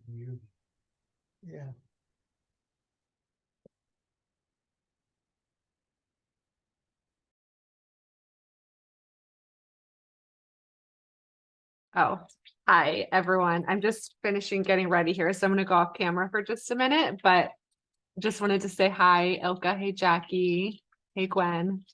Yeah. Oh, hi, everyone. I'm just finishing getting ready here, so I'm gonna go off camera for just a minute, but just wanted to say hi, Ilka. Hey, Jackie. Hey, Gwen.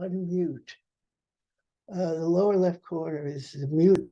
Unmute. The lower left corner is the mute.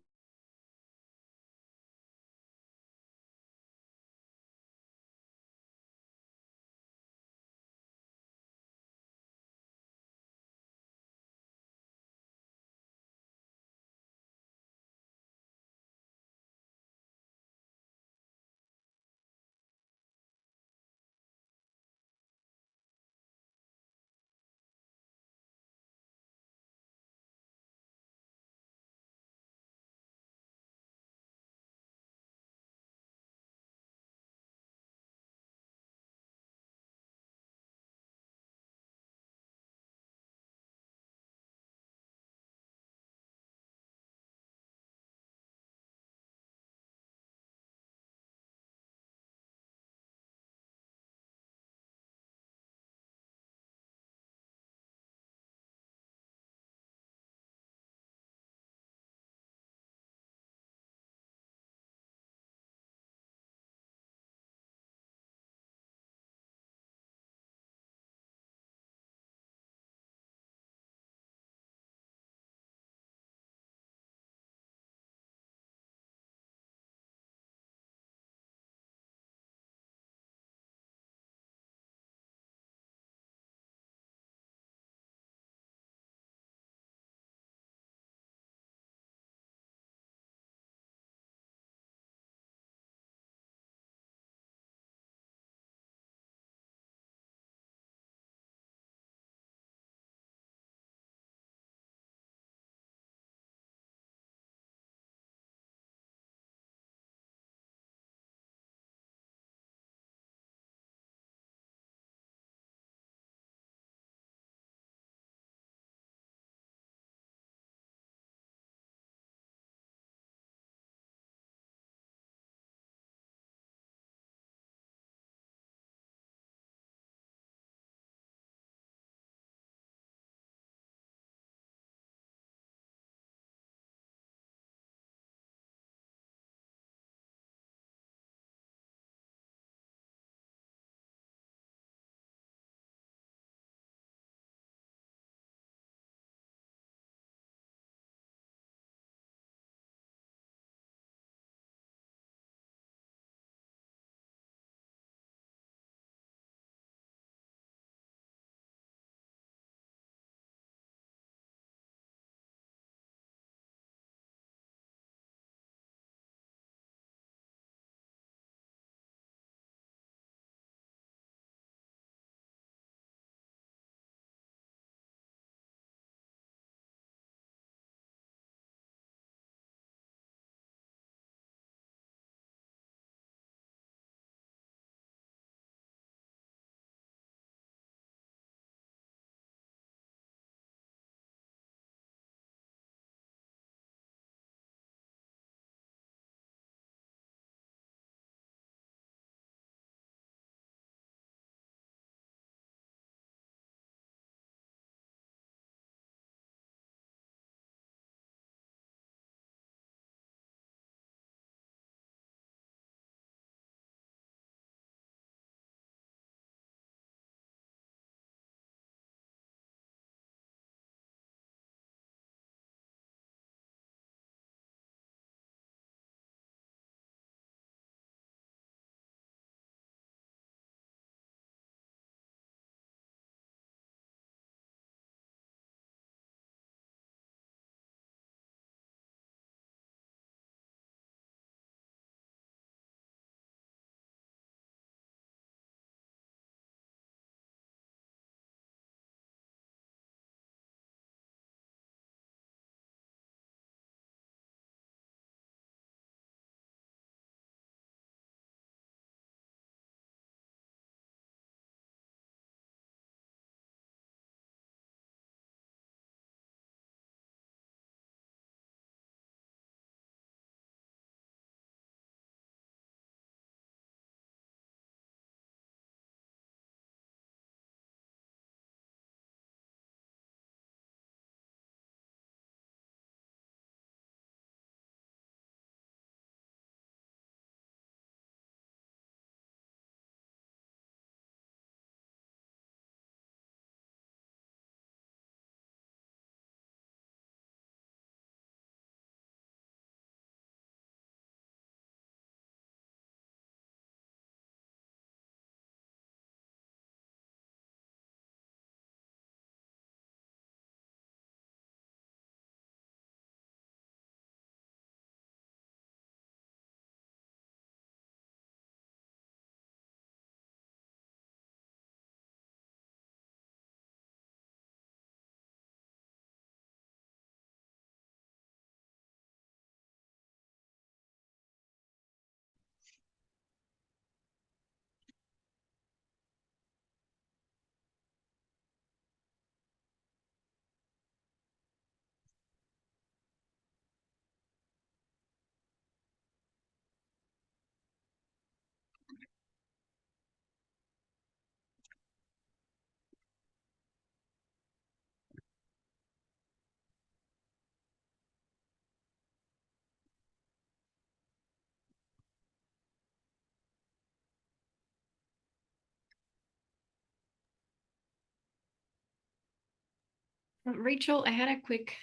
Rachel, I had a quick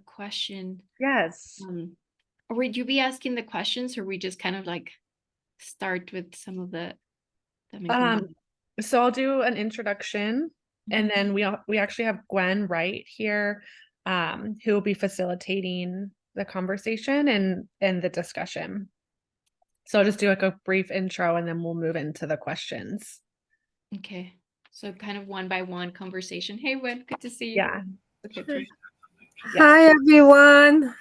question. Yes. Would you be asking the questions, or we just kind of like start with some of them? So I'll do an introduction, and then we actually have Gwen right here, who will be facilitating the conversation and the discussion. So I'll just do like a brief intro, and then we'll move into the questions. Okay, so kind of one by one conversation. Hey, Gwen, good to see you. Yeah. Okay, perfect. Yeah. Hi, everyone.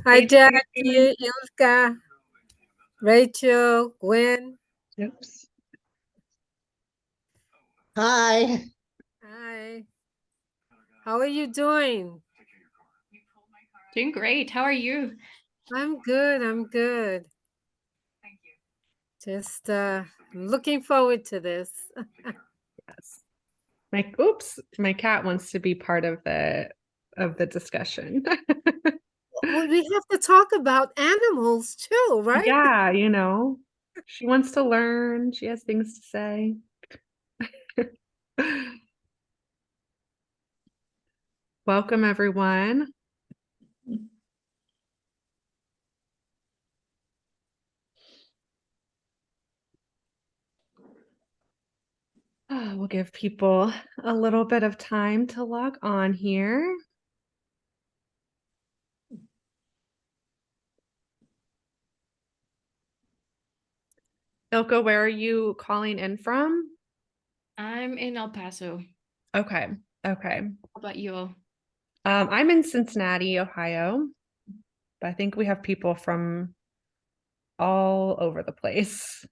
Hi, Hey, Jackie, Ilka, Rachel, Gwen. Oops. Hi. Hi. How are you doing? Doing great. How are you? I'm good. I'm good. Just looking forward to this. Yes. My cat wants to be part of the discussion. Well, we have to talk about animals too, right? Yeah, she wants to learn. She has things to say. Welcome, everyone. We'll give people a little bit of time to log on here. Ilka, where are you calling in from? I'm in El Paso. Okay. How about you all? I'm in Cincinnati, Ohio, but I think we have people from all over the place.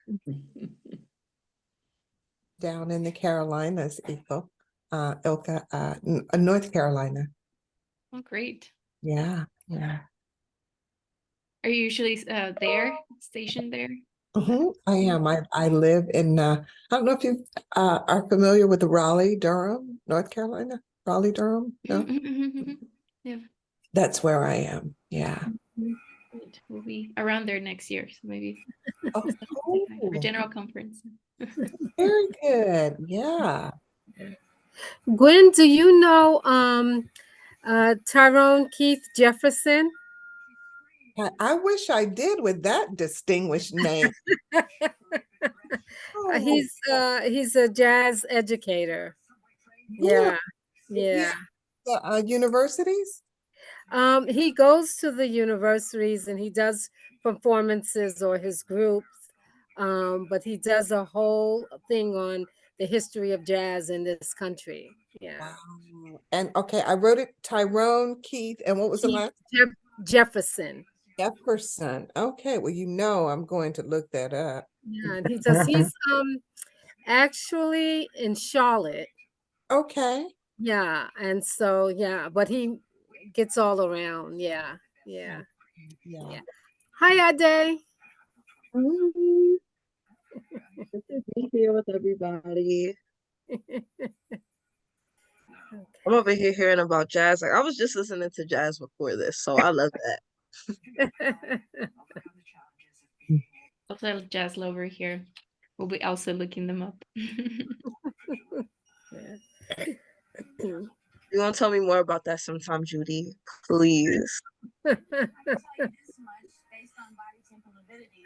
Down in the Carolinas, Ilka, North Carolina. Oh, great. Yeah. Are you usually stationed there? I am. I live in, I don't know if you are familiar with Raleigh, Durham, North Carolina. Raleigh, Durham? No, Yeah. that's where I am. Yeah. Great. We'll be around there next year, so maybe Oh, for general conference. very good. Yeah. Gwen, do you know Tyrone Keith Jefferson? I wish I did with that distinguished name. Oh, He's a jazz educator. really? Yeah. Universities? He goes to the universities and he does performances or his groups, but he does a whole thing on the history of jazz in this country. Yeah. Wow. And okay, I wrote it Tyrone Keith, and what was the Keith last? Jefferson. Jefferson. Okay, well, I'm going to look that up. Yeah, and he's actually in Charlotte. Okay. Yeah, and so but he gets all around. Yeah. Yeah. Hi, Ade. Good to be here with everybody. I'm over here hearing about jazz. Like I was just listening to jazz before this, so I love that. Also, a jazz lover here. We'll be also looking them up. You want to tell me more about that sometime, Judy? Please.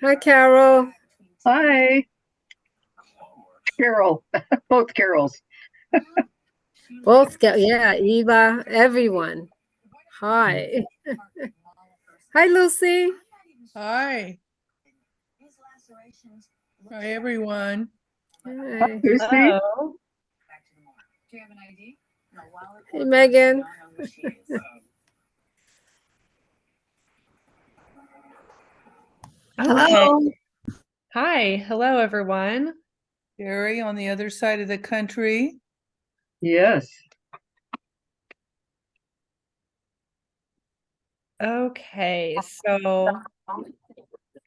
Hi, Carol. Hi. Carol, both Carols. Both Eva, everyone. Hi. Hi, Lucy. Hi. Hi, everyone. Hi. Lucy. Hello. Hey, Megan. Okay. Hi. Hello, everyone. Gary on the other side of the country. Yes. Okay, so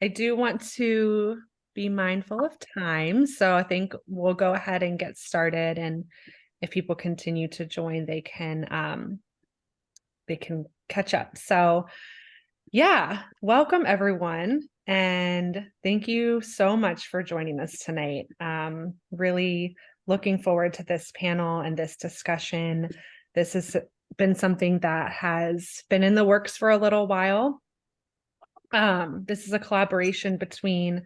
I do want to be mindful of time, so I think we'll go ahead and get started, and if people continue to join, they can catch up. So yeah, welcome everyone, and thank you so much for joining us tonight. Really looking forward to this panel and this discussion. This is been something that has been in the works for a little while. This is a collaboration between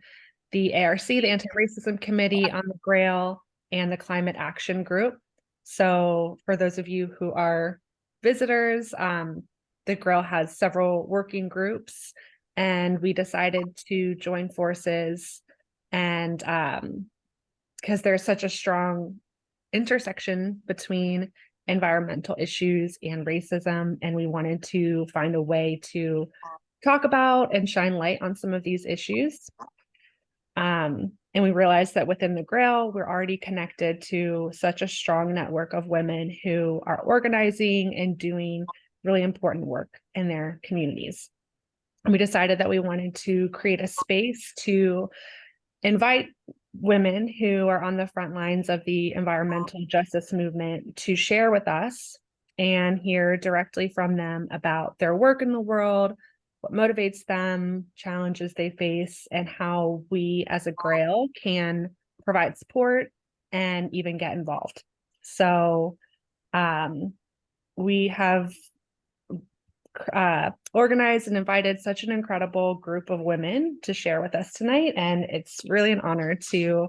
the ARC, the Anti-Racism Committee on the Grail, and the Climate Action Group. So for those of you who are visitors, the Grail has several working groups, and we decided to join forces, and because there's such a strong intersection between environmental issues and racism, and we wanted to find a way to talk about and shine light on some of these issues. And we realized that within the Grail, we're already connected to such a strong network of women who are organizing and doing really important work in their communities. And we decided that we wanted to create a space to invite women who are on the front lines of the environmental justice movement to share with us and hear directly from them about their work in the world, what motivates them, challenges they face, and how we as a Grail can provide support and even get involved. So we have organized and invited such an incredible group of women to share with us tonight, and it's really an honor to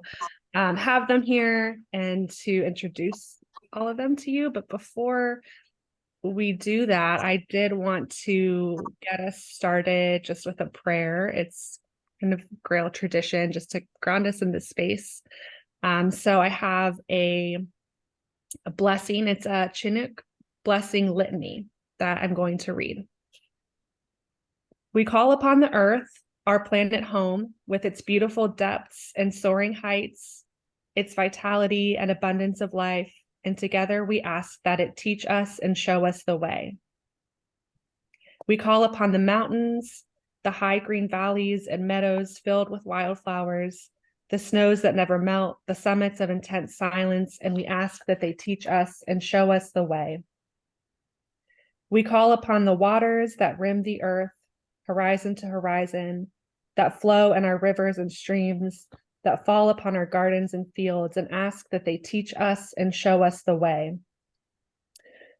have them here and to introduce all of them to you. But before we do that, I did want to get us started just with a prayer. It's kind of Grail tradition just to ground us in this space. So I have a blessing. It's a Chinook blessing litany that I'm going to read. We call upon the earth, our planet home, with its beautiful depths and soaring heights, its vitality and abundance of life, and together we ask that it teach us and show us the way. We call upon the mountains, the high green valleys and meadows filled with wildflowers, the snows that never melt, the summits of intense silence, and we ask that they teach us and show us the way. We call upon the waters that rim the earth, horizon to horizon, that flow in our rivers and streams, that fall upon our gardens and fields, and ask that they teach us and show us the way.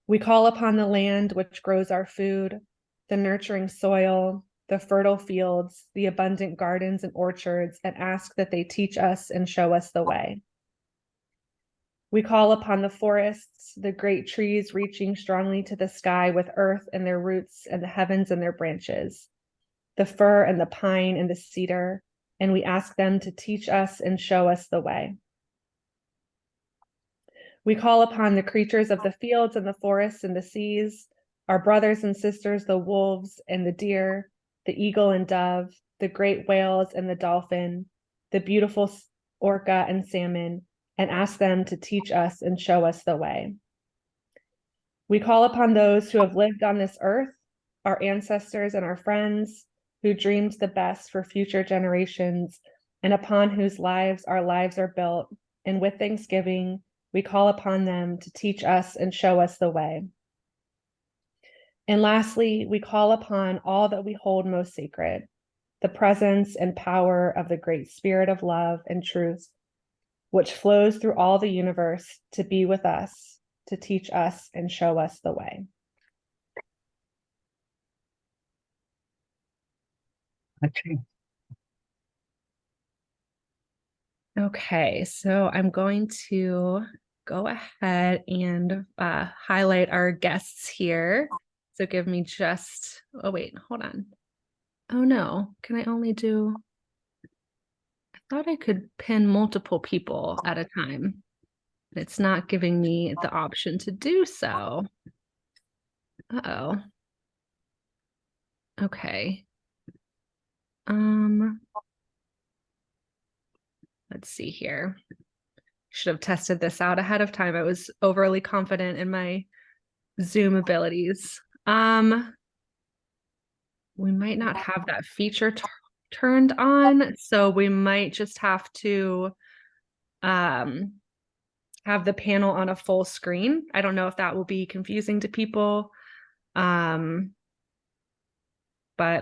We call upon the land which grows our food, the nurturing soil, the fertile fields, the abundant gardens and orchards, and ask that they teach us and show us the way. We call upon the forests, the great trees reaching strongly to the sky with earth in their roots and the heavens in their branches, the fir and the pine and the cedar, and we ask them to teach us and show us the way. We call upon the creatures of the fields and the forests and the seas, our brothers and sisters, the wolves and the deer, the eagle and dove, the great whales and the dolphin, the beautiful orca and salmon, and ask them to teach us and show us the way. We call upon those who have lived on this earth, our ancestors and our friends, who dreamed the best for future generations, and upon whose lives our lives are built. And with thanksgiving, we call upon them to teach us and show us the way. And lastly, we call upon all that we hold most sacred, the presence and power of the great spirit of love and truth, which flows through all the universe, to be with us, to teach us and show us the way. Okay. Okay, so I'm going to go ahead and highlight our guests here. So give me just, oh wait, hold on. Oh no, can I only do, I thought I could pin multiple people at a time. It's not giving me the option to do so. Uh-oh. Okay. Let's see here. Should have tested this out ahead of time. I was overly confident in my Zoom abilities. We might not have that feature turned on, so we might just have to have the panel on a full screen. I don't know if that will be confusing to people, but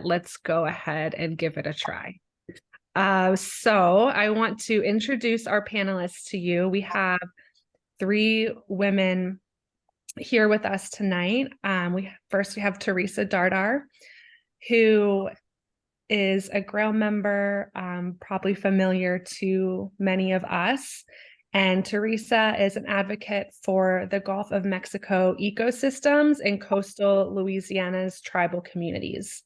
let's go ahead and give it a try. So I want to introduce our panelists to you. We have 3 women here with us tonight. We have Theresa Dardar, who is a Grail member, probably familiar to many of us. And Theresa is an advocate for the Gulf of Mexico ecosystems and coastal Louisiana's tribal communities.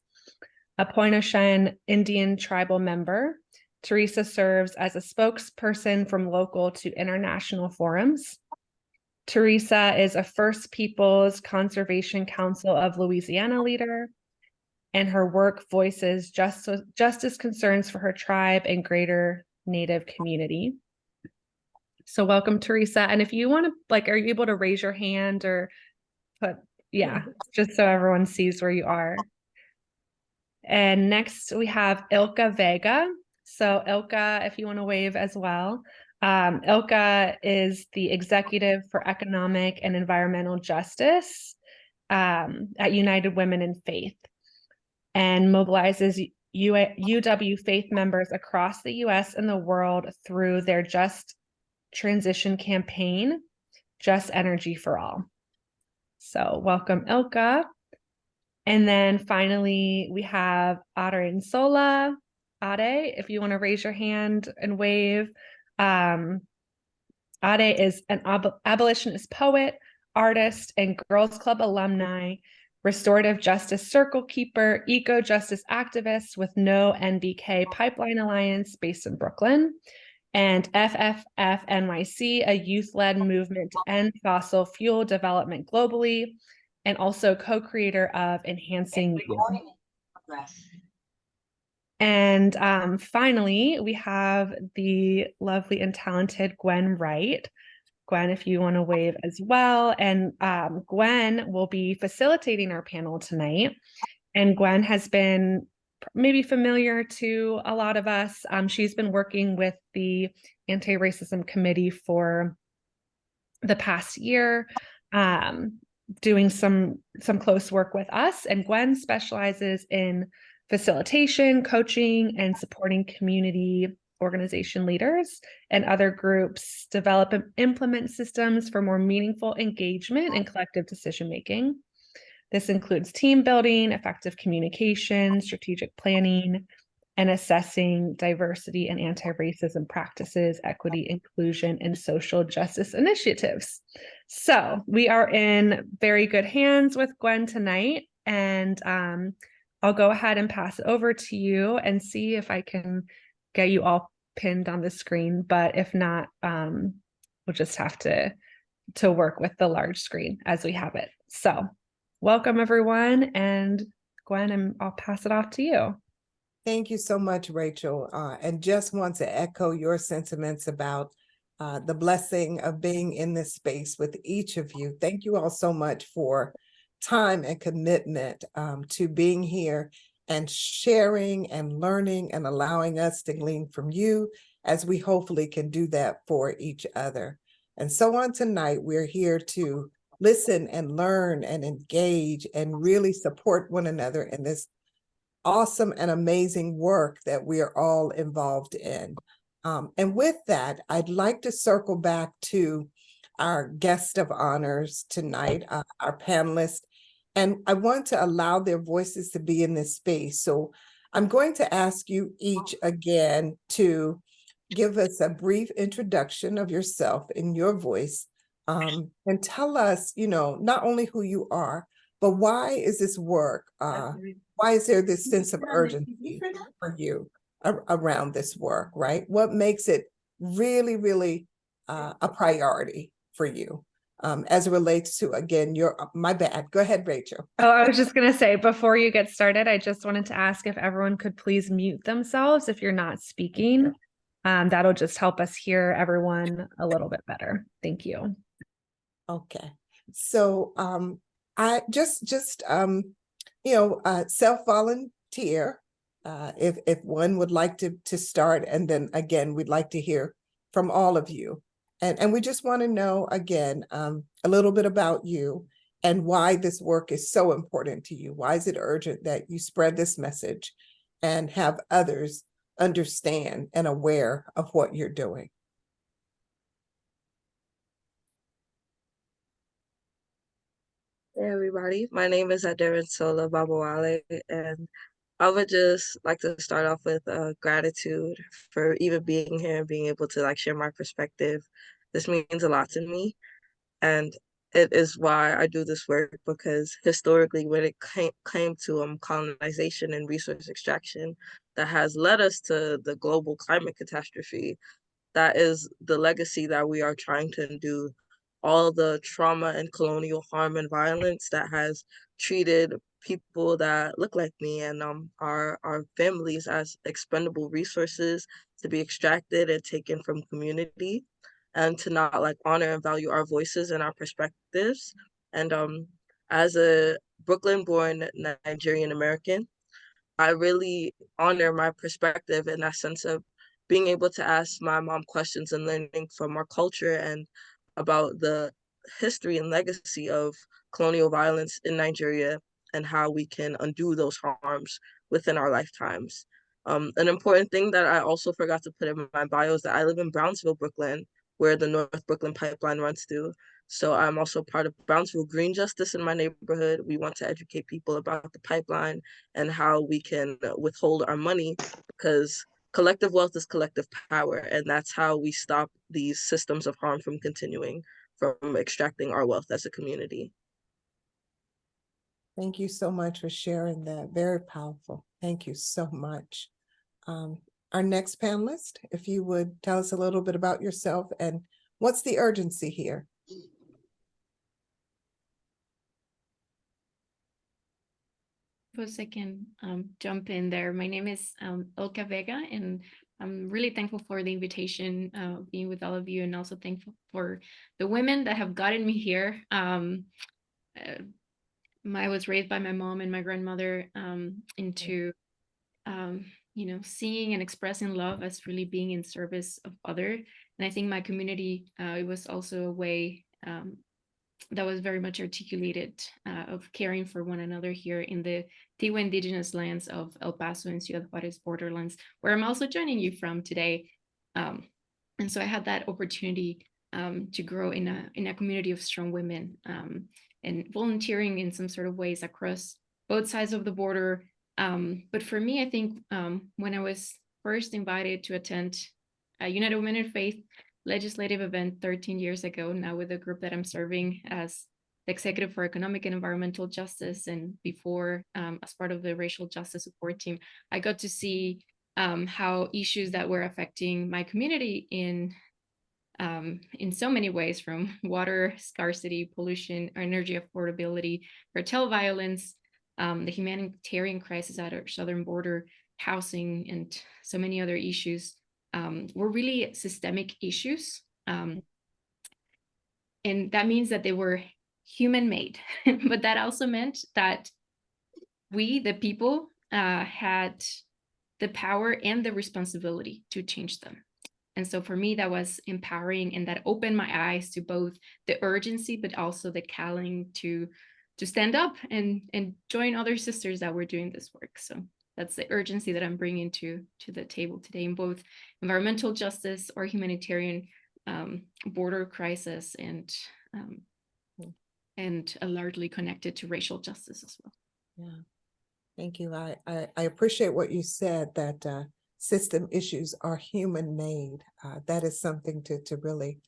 A Pointe-au-Chien Indian tribal member, Theresa serves as a spokesperson from local to international forums. Theresa is a First Peoples Conservation Council of Louisiana leader, and her work voices justice concerns for her tribe and greater Native community. So welcome, Theresa. And if you want to, like, are you able to raise your hand or just so everyone sees where you are. And next we have Ilka Vega. So Ilka, if you want to wave as well. Ilka is the executive for economic and environmental justice at United Women in Faith, and mobilizes UW Faith members across the US and the world through their Just Transition campaign, Just Energy for All. So welcome, Ilka. And then finally, we have Adérínsolà. Ade, if you want to raise your hand and wave. Ade is an abolitionist poet, artist, and Girls Club alumni, restorative justice circle keeper, eco-justice activist with No NBK Pipeline Alliance based in Brooklyn, and FFF NYC, a youth-led movement to end fossil fuel development globally, and also co-creator of Enhancing You. And finally, we have the lovely and talented Gwen Wright. Gwen, if you want to wave as well. And Gwen will be facilitating our panel tonight. And Gwen has been maybe familiar to a lot of us. She's been working with the Anti-Racism Committee for the past year, doing some close work with us. And Gwen specializes in facilitation, coaching, and supporting community organization leaders and other groups develop and implement systems for more meaningful engagement and collective decision-making. This includes team building, effective communication, strategic planning, and assessing diversity and anti-racism practices, equity, inclusion, and social justice initiatives. So we are in very good hands with Gwen tonight, and I'll go ahead and pass it over to you and see if I can get you all pinned on the screen, but if not, we'll just have to work with the large screen as we have it. So welcome everyone, and Gwen, I'll pass it off to you. Thank you so much, Rachel. And just want to echo your sentiments about the blessing of being in this space with each of you. Thank you all so much for time and commitment to being here and sharing and learning and allowing us to glean from you, as we hopefully can do that for each other. And so on tonight, we're here to listen and learn and engage and really support one another in this awesome and amazing work that we are all involved in. And with that, I'd like to circle back to our guest of honors tonight, our panelists, and I want to allow their voices to be in this space. So I'm going to ask you each again to give us a brief introduction of yourself in your voice, and tell us, not only who you are, but why is this work, why is there this sense of urgency for you around this work, right? What makes it really, really a priority for you as it relates to, again, my bad. Go ahead, Rachel. Oh, I was just going to say, before you get started, I just wanted to ask if everyone could please mute themselves if you're not speaking. That'll just help us hear everyone a little bit better. Thank you. Okay. So I just self-volunteer if one would like to start, and then again we'd like to hear from all of you, and we just want to know again a little bit about you and why this work is so important to you. Why is it urgent that you spread this message and have others understand and aware of what you're doing? Hey everybody, my name is Adérínsolà Babawale, and I would just like to start off with gratitude for even being here and being able to like share my perspective. This means a lot to me, and it is why I do this work, because historically when it came to colonization and resource extraction that has led us to the global climate catastrophe, that is the legacy that we are trying to undo. All the trauma and colonial harm and violence that has treated people that look like me and our families as expendable resources to be extracted and taken from community, and to not like honor and value our voices and our perspectives. And as a Brooklyn born Nigerian American, I really honor my perspective in that sense of being able to ask my mom questions and learning from our culture and about the history and legacy of colonial violence in Nigeria and how we can undo those harms within our lifetimes. An important thing that I also forgot to put in my bio is that I live in Brownsville, Brooklyn, where the North Brooklyn pipeline runs through. So I'm also part of Brownsville Green Justice in my neighborhood. We want to educate people about the pipeline and how we can withhold our money, because collective wealth is collective power, and that's how we stop these systems of harm from continuing, from extracting our wealth as a community. Thank you so much for sharing that. Very powerful. Thank you so much. Our next panelist, if you would tell us a little bit about yourself and what's the urgency here? Suppose I can jump in there. My name is Ilka Vega, and I'm really thankful for the invitation, being with all of you, and also thankful for the women that have gotten me here. I was raised by my mom and my grandmother into seeing and expressing love as really being in service of other. And I think my community, it was also a way that was very much articulated of caring for one another here in the Tiwa indigenous lands of El Paso and Ciudad Juarez borderlands, where I'm also joining you from today. And so I had that opportunity to grow in a community of strong women, and volunteering in some sort of ways across both sides of the border. But for me, I think when I was first invited to attend a United Women in Faith legislative event 13 years ago, now with the group that I'm serving as the Executive for Economic and Environmental Justice, and before as part of the racial justice support team, I got to see how issues that were affecting my community in so many ways, from water scarcity, pollution, energy affordability, cartel violence, the humanitarian crisis at our southern border, housing, and so many other issues, were really systemic issues. And that means that they were human-made, but that also meant that we, the people, had the power and the responsibility to change them. And so for me, that was empowering, and that opened my eyes to both the urgency, but also the calling to stand up and join other sisters that were doing this work. So that's the urgency that I'm bringing to the table today in both environmental justice or humanitarian border crisis, and largely connected to racial justice as well. Yeah, thank you. I appreciate what you said, that system issues are human-made. That is something to really,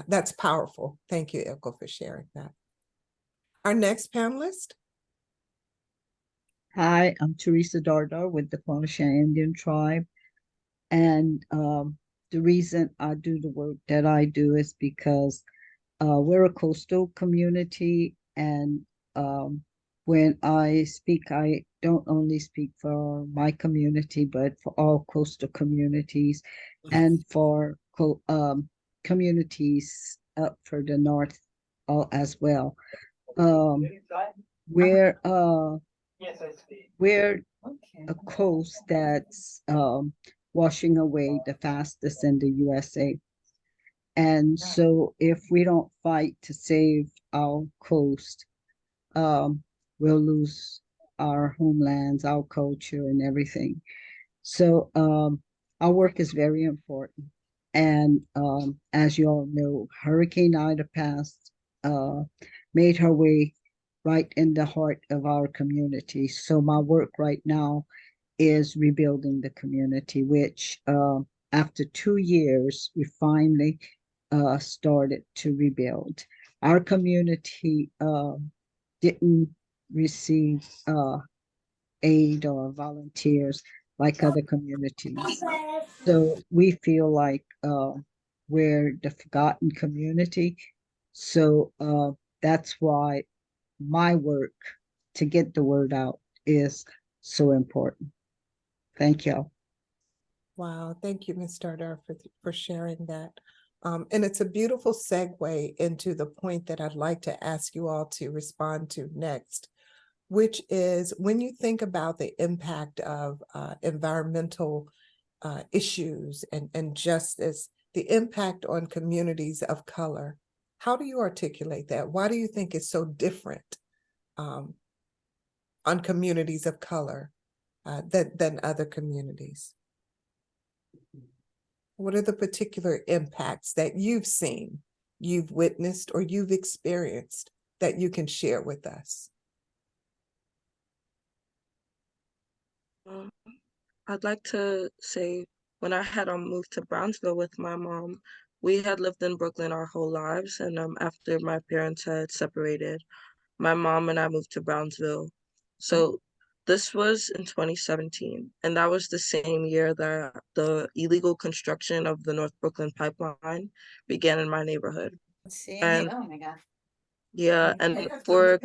that's powerful. Thank you, Ilka, for sharing that. Our next panelist. Hi, I'm Theresa Dardar with the Quanashana Indian tribe. And the reason I do the work that I do is because we're a coastal community. And when I speak, I don't only speak for my community, but for all coastal communities and for communities up further north as well. We're a coast that's washing away the fastest in the USA. And so if we don't fight to save our coast, we'll lose our homelands, our culture, and everything. So our work is very important. And as you all know, Hurricane Ida passed, made her way right in the heart of our community. So my work right now is rebuilding the community, which after 2 years, we finally started to rebuild. Our community didn't receive aid or volunteers like other communities. So we feel like we're the forgotten community. So that's why my work to get the word out is so important. Thank you. Wow, thank you, Ms. Dardar, for sharing that. And it's a beautiful segue into the point that I'd like to ask you all to respond to next, which is when you think about the impact of environmental issues and justice, the impact on communities of color, how do you articulate that? Why do you think it's so different on communities of color than other communities? What are the particular impacts that you've seen, you've witnessed, or you've experienced that you can share with us? I'd like to say when I had moved to Brownsville with my mom, we had lived in Brooklyn our whole lives, and after my parents had separated, my mom and I moved to Brownsville. So this was in 2017, and that was the same year that the illegal construction of the North Brooklyn pipeline began in my neighborhood. And oh my God. yeah, and for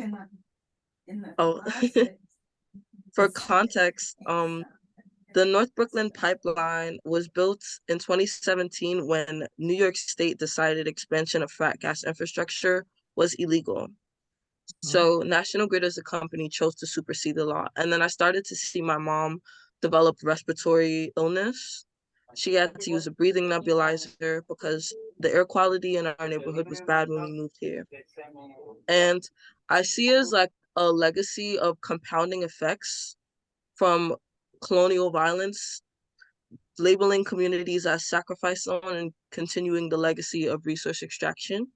for context, the North Brooklyn pipeline was built in 2017 when New York State decided expansion of frac gas infrastructure was illegal. So National Grid as a company chose to supersede the law. And then I started to see my mom develop respiratory illness. She had to use a breathing nebulizer because the air quality in our neighborhood was bad when we moved here. And I see it as like a legacy of compounding effects from colonial violence, labeling communities as sacrifice zone, and continuing the legacy of resource extraction.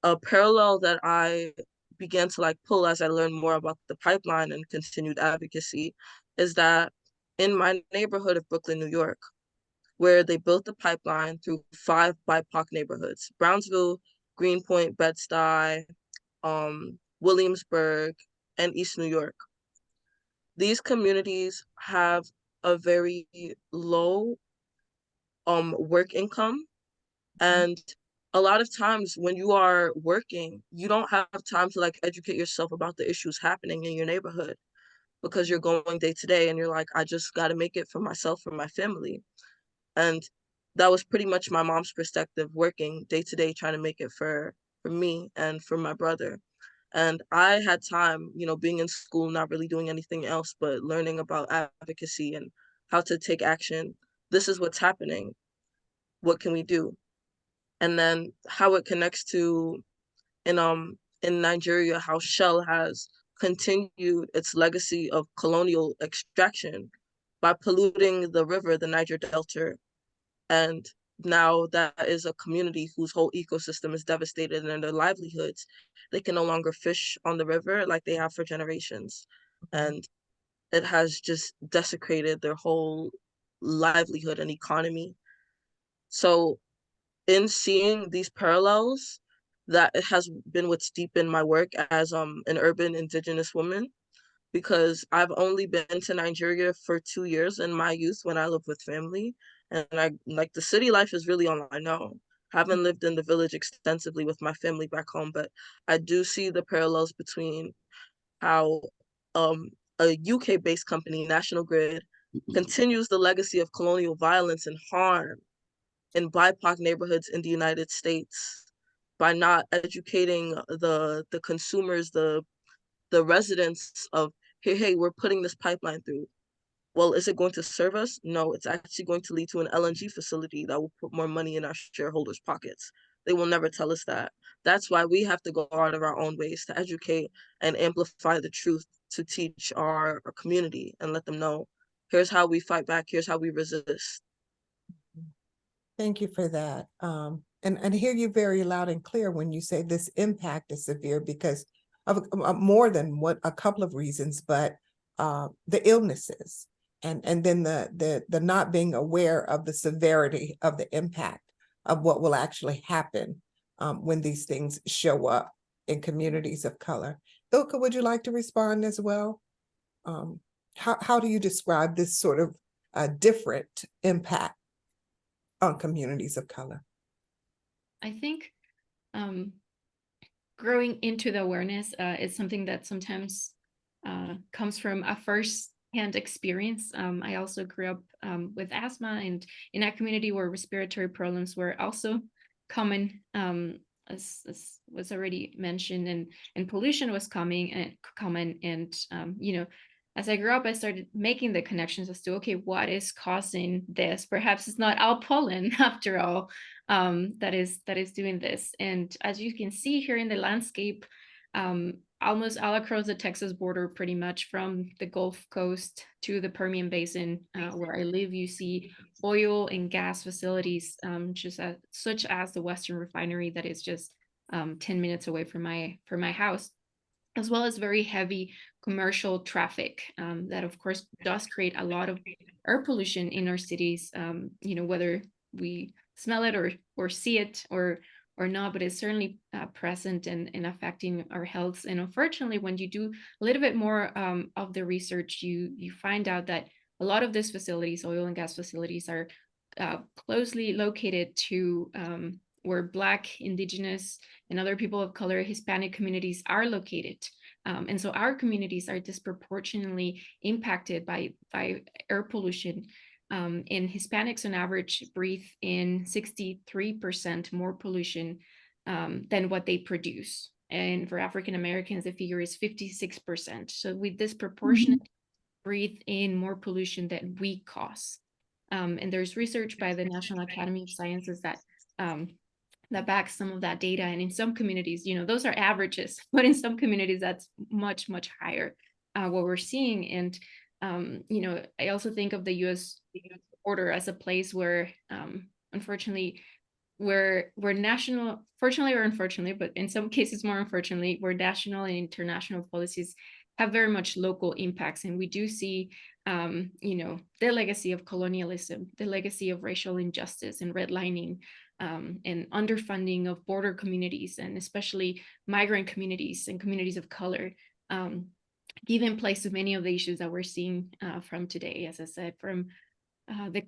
A parallel that I began to like pull as I learned more about the pipeline and continued advocacy is that in my neighborhood of Brooklyn, New York, where they built the pipeline through 5 BIPOC neighborhoods: Brownsville, Greenpoint, Bed-Stuy, Williamsburg, and East New York. These communities have a very low work income, and a lot of times when you are working, you don't have time to like educate yourself about the issues happening in your neighborhood because you're going day to day and you're like, I just got to make it for myself, for my family. And that was pretty much my mom's perspective, working day to day, trying to make it for me and for my brother. And I had time, you know, being in school, not really doing anything else, but learning about advocacy and how to take action. This is what's happening. What can we do? And then how it connects to in Nigeria, how Shell has continued its legacy of colonial extraction by polluting the river, the Niger Delta. And now that is a community whose whole ecosystem is devastated and their livelihoods. They can no longer fish on the river like they have for generations. And it has just desecrated their whole livelihood and economy. So in seeing these parallels, that it has been what's deep in my work as an urban indigenous woman, because I've only been to Nigeria for 2 years in my youth when I lived with family. And I like the city life is really all I know. Haven't lived in the village extensively with my family back home, but I do see the parallels between how a UK-based company, National Grid, continues the legacy of colonial violence and harm in BIPOC neighborhoods in the United States by not educating the consumers, the residents of, hey, we're putting this pipeline through. Well, is it going to serve us? No, it's actually going to lead to an LNG facility that will put more money in our shareholders' pockets. They will never tell us that. That's why we have to go out of our own ways to educate and amplify the truth, to teach our community and let them know, here's how we fight back, here's how we resist. Thank you for that. And I hear you very loud and clear when you say this impact is severe, because of more than a couple of reasons, but the illnesses and then the not being aware of the severity of the impact of what will actually happen when these things show up in communities of color. Ilka, would you like to respond as well? How do you describe this sort of different impact on communities of color? I think growing into the awareness is something that sometimes comes from a first-hand experience. I also grew up with asthma and in a community where respiratory problems were also common, as was already mentioned, and pollution was common. And you know, as I grew up, I started making the connections as to, okay, what is causing this? Perhaps it's not all pollen after all that is doing this. And as you can see here in the landscape, almost all across the Texas border, pretty much from the Gulf Coast to the Permian Basin, where I live, you see oil and gas facilities, such as the Western Refinery that is just 10 minutes away from my house, as well as very heavy commercial traffic that of course does create a lot of air pollution in our cities, you know, whether we smell it or see it or not, but it's certainly present and affecting our health. And unfortunately, when you do a little bit more of the research, you find out that a lot of these facilities, oil and gas facilities, are closely located to where Black, indigenous, and other people of color, Hispanic communities are located. And so our communities are disproportionately impacted by air pollution. And Hispanics on average breathe in 63% more pollution than what they produce. And for African Americans, the figure is 56%. So we disproportionately breathe in more pollution than we cause. And there's research by the National Academy of Sciences that backs some of that data. And in some communities, you know, those are averages, but in some communities that's much, much higher, what we're seeing. And you know, I also think of the US border as a place where unfortunately we're national, fortunately or unfortunately, but in some cases more unfortunately, where national and international policies have very much local impacts. And we do see you know, the legacy of colonialism, the legacy of racial injustice and redlining, and underfunding of border communities, and especially migrant communities and communities of color, giving place to many of the issues that we're seeing from today, as I said, from the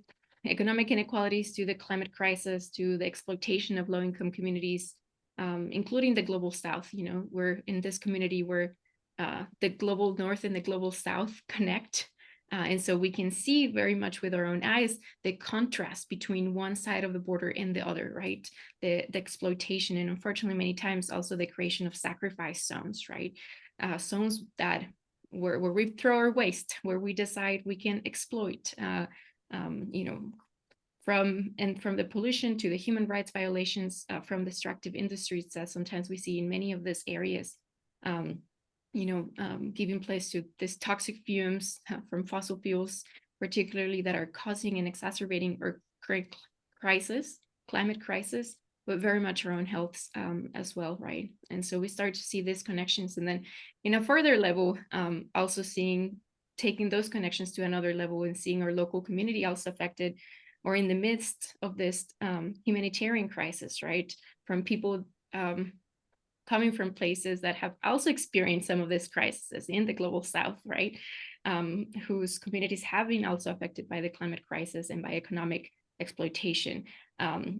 economic inequalities to the climate crisis to the exploitation of low-income communities, including the global South. You know, we're in this community where the global North and the global South connect. And so we can see very much with our own eyes the contrast between one side of the border and the other, right? The exploitation, and unfortunately many times also the creation of sacrifice zones, right? Zones that where we throw our waste, where we decide we can exploit, you know, from the pollution to the human rights violations from the extractive industries that sometimes we see in many of these areas. You know, giving place to these toxic fumes from fossil fuels, particularly, that are causing and exacerbating our climate crisis, but very much our own health as well, right? And so we start to see these connections, and then in a further level, also taking those connections to another level and seeing our local community also affected or in the midst of this humanitarian crisis, right? From people coming from places that have also experienced some of these crises in the global South, right? Whose communities have been also affected by the climate crisis and by economic exploitation,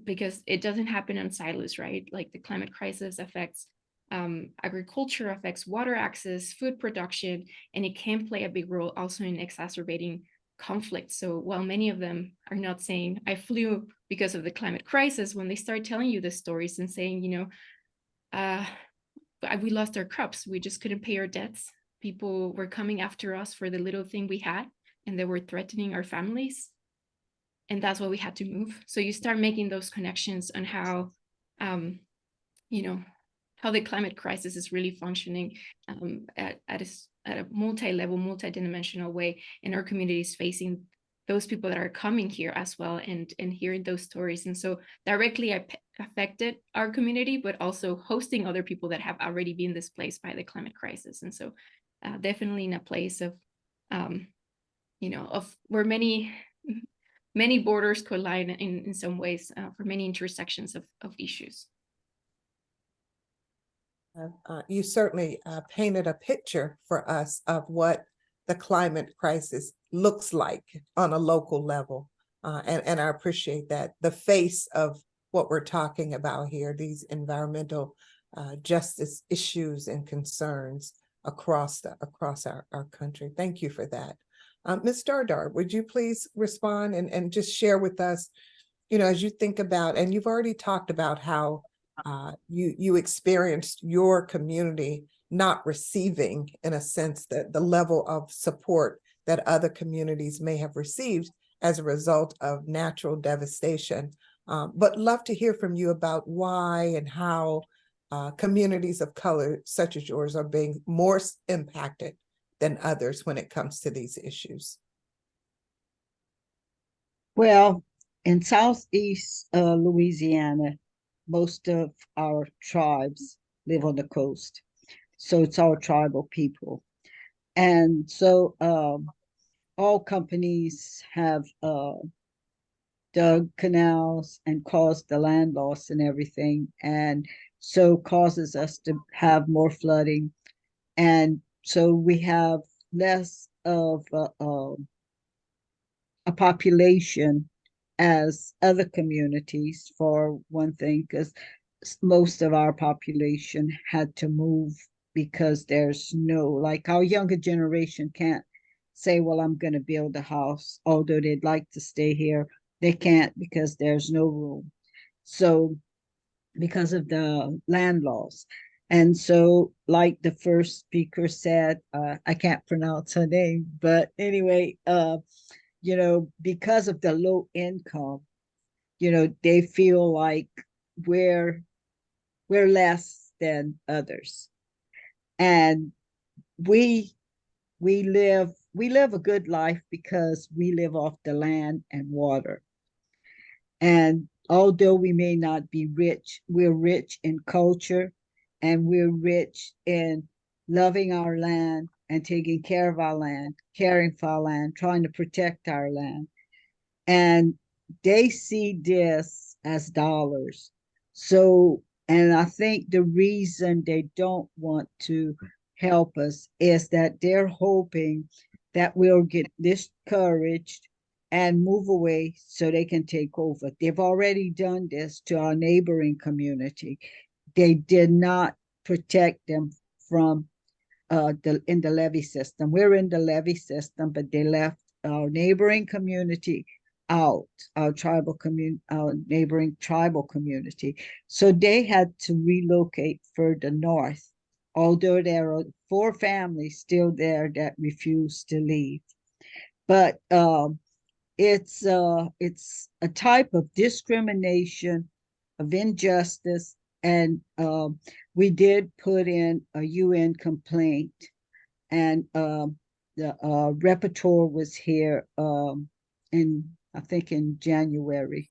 because it doesn't happen in silos, right? Like the climate crisis affects agriculture, affects water access, food production, and it can play a big role also in exacerbating conflict. So while many of them are not saying, I flew because of the climate crisis, when they start telling you the stories and saying, you know, we lost our crops, we just couldn't pay our debts, people were coming after us for the little thing we had, and they were threatening our families, and that's why we had to move. So you start making those connections on how you know, how the climate crisis is really functioning at a multi-level, multi-dimensional way, and our communities facing those people that are coming here as well, and hearing those stories. And so directly affected our community, but also hosting other people that have already been displaced by the climate crisis. And so definitely in a place of, of where many borders collide in some ways, for many intersections of issues. You certainly painted a picture for us of what the climate crisis looks like on a local level. And I appreciate that. The face of what we're talking about here, these environmental justice issues and concerns across our country. Thank you for that. Ms. Dardar, would you please respond and just share with us, as you think about, and you've already talked about how you experienced your community not receiving, in a sense, that the level of support that other communities may have received as a result of natural devastation. But love to hear from you about why and how communities of color such as yours are being more impacted than others when it comes to these issues. Well, in Southeast Louisiana, most of our tribes live on the coast. So it's all tribal people. And so all companies have dug canals and caused the land loss and everything. And so causes us to have more flooding. And so we have less of a population as other communities, for one thing, because most of our population had to move because there's like our younger generation can't say, well, I'm going to build a house, although they'd like to stay here. They can't because there's no room. So because of the land laws. And so, like the first speaker said, I can't pronounce her name, but anyway, because of the low income, they feel like we're less than others. And we live a good life because we live off the land and water. And although we may not be rich, we're rich in culture, and we're rich in loving our land and taking care of our land, caring for our land, trying to protect our land. And they see this as dollars. So, and I think the reason they don't want to help us is that they're hoping that we'll get discouraged and move away so they can take over. They've already done this to our neighboring community. They did not protect them from in the levee system. We're in the levee system, but they left our neighboring community out, our neighboring tribal community. So they had to relocate further north, although there are 4 families still there that refuse to leave. But it's a type of discrimination, of injustice, and we did put in a UN complaint, and the rapporteur was here I think in January,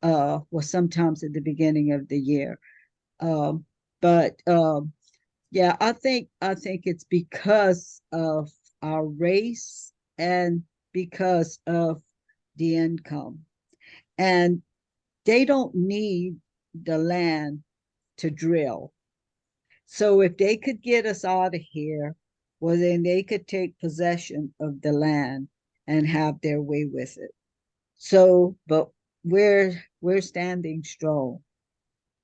or sometimes at the beginning of the year. Yeah, I think it's because of our race and because of the income. And they don't need the land to drill. So if they could get us out of here, well, then they could take possession of the land and have their way with it. So, but we're standing strong.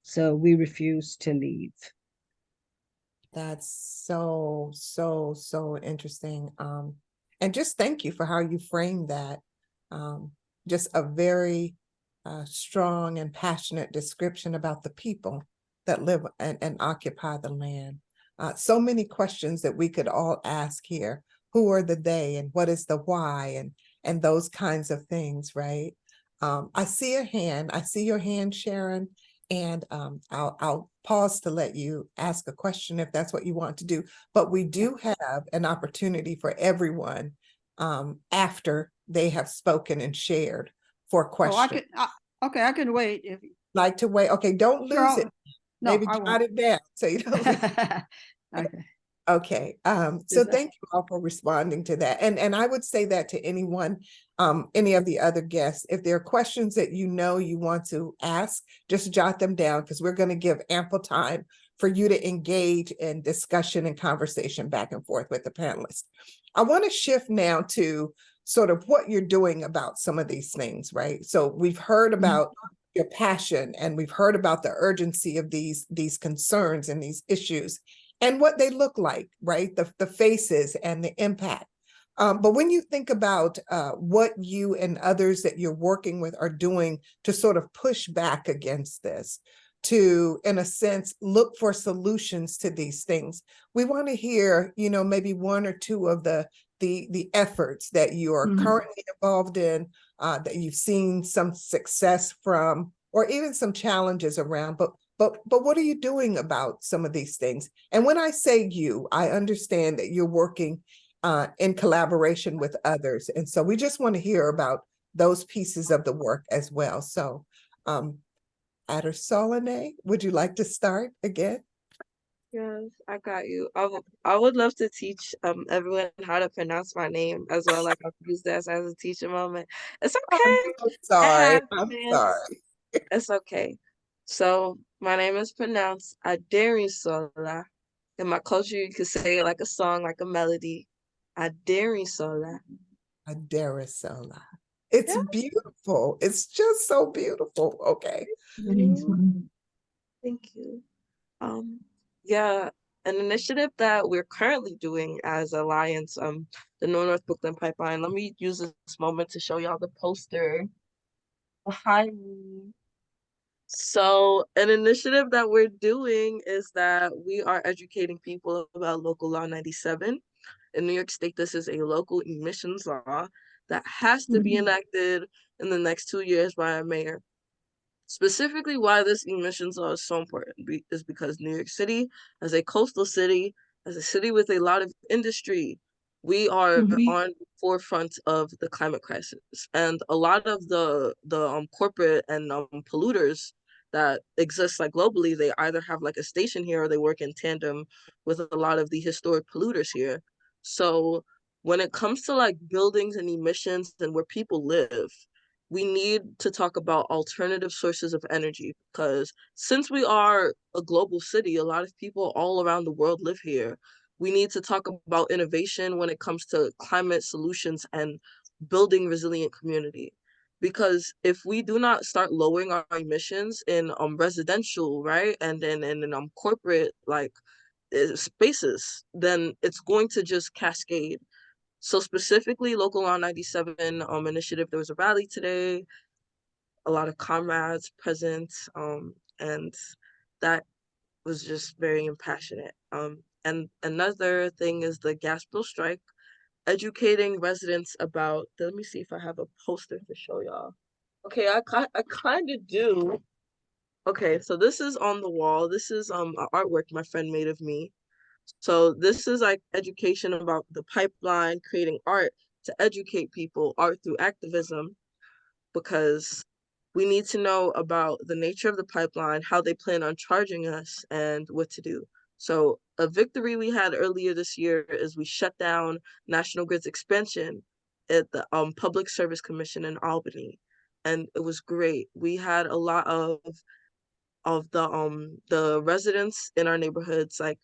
So we refuse to leave. That's so interesting. And just thank you for how you framed that. Just a very strong and passionate description about the people that live and occupy the land. So many questions that we could all ask here. Who are the they, and what is the why, and those kinds of things, right? I see a hand. I see your hand, Sharon, and I'll pause to let you ask a question if that's what you want to do. But we do have an opportunity for everyone after they have spoken and shared for Oh, questions. Okay, I can wait if. Like to wait. Okay, don't Sure, lose it. No, Maybe I jot won't. it down so you don't lose. Okay. Okay, so that- thank you all for responding to that. And I would say that to anyone, any of the other guests, if there are questions that you know you want to ask, just jot them down because we're going to give ample time for you to engage in discussion and conversation back and forth with the panelists. I want to shift now to sort of what you're doing about some of these things, right? So we've heard about your passion and we've heard about the urgency of these concerns and these issues and what they look like, right? The faces and the impact. But when you think about what you and others that you're working with are doing to sort of push back against this, to, in a sense, look for solutions to these things, we want to hear, you know, maybe one or two of the efforts that you are currently involved in, that you've seen some success from, or even some challenges around. But what are you doing about some of these things? And when I say you, I understand that you're working in collaboration with others. And so we just want to hear about those pieces of the work as well. So Adérínsolà, would you like to start again? Yes, I got you. I would love to teach everyone how to pronounce my name as well. Like I've used this as a teacher moment. It's okay. I'm sorry. It I'm happens. sorry. It's okay. So my name is pronounced Adérínsolà. In my culture, you could say it like a song, like a melody. Adérínsolà. Adérínsolà. It's beautiful. It's just so beautiful. Okay. Thank you. Yeah, an initiative that we're currently doing as Alliance, the North Brooklyn Pipeline. Let me use this moment to show y'all the poster behind me. So an initiative that we're doing is that we are educating people about Local Law 97. In New York State, this is a local emissions law that has to be enacted in the next 2 years by a mayor. Specifically, why this emissions law is so important is because New York City, as a coastal city, as a city with a lot of industry, we are on the forefront of the climate crisis. And a lot of the corporate and polluters that exist like globally, they either have like a station here or they work in tandem with a lot of the historic polluters here. So when it comes to like buildings and emissions and where people live, we need to talk about alternative sources of energy because since we are a global city, a lot of people all around the world live here. We need to talk about innovation when it comes to climate solutions and building resilient community. Because if we do not start lowering our emissions in residential, right, and then in corporate like spaces, then it's going to just cascade. So specifically, Local Law 97 initiative, there was a rally today, a lot of comrades present, and that was just very impassionate. And another thing is the gas bill strike, educating residents about, let me see if I have a poster to show y'all. Okay, I kind of do. Okay, so this is on the wall. This is an artwork my friend made of me. So this is like education about the pipeline, creating art to educate people, art through activism, because we need to know about the nature of the pipeline, how they plan on charging us, and what to do. So a victory we had earlier this year is we shut down National Grid's expansion at the Public Service Commission in Albany. And it was great. We had a lot of the residents in our neighborhoods like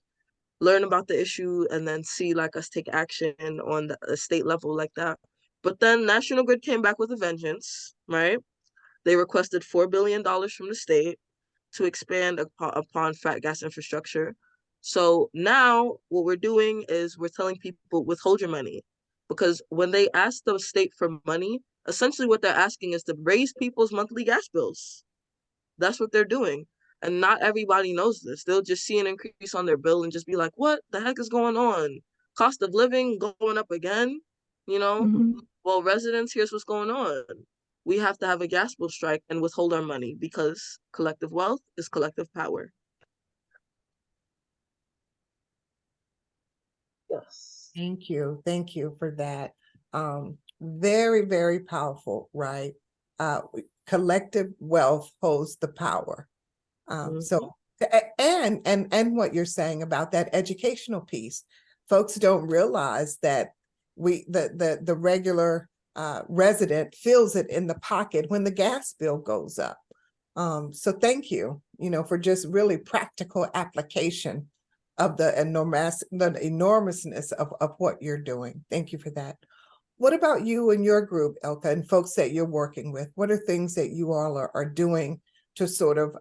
learn about the issue and then see like us take action on the state level like that. But then National Grid came back with a vengeance, right? They requested $4 billion from the state to expand upon fat gas infrastructure. So now what we're doing is we're telling people withhold your money, because when they ask the state for money, essentially what they're asking is to raise people's monthly gas bills. That's what they're doing. And not everybody knows this. They'll just see an increase on their bill and just be like, what the heck is going on? Cost of living going up again, you know? Well, residents, here's what's going on. We have to have a gas bill strike and withhold our money because collective wealth is collective power. Yes. Thank you. Thank you for that. very, very powerful, right? Collective wealth holds the power. So, and what you're saying about that educational piece, folks don't realize that the regular resident feels it in the pocket when the gas bill goes up. So thank you, for just really practical application of the enormousness of what you're doing. Thank you for that. What about you and your group, Ilka, and folks that you're working with? What are things that you all are doing to sort of,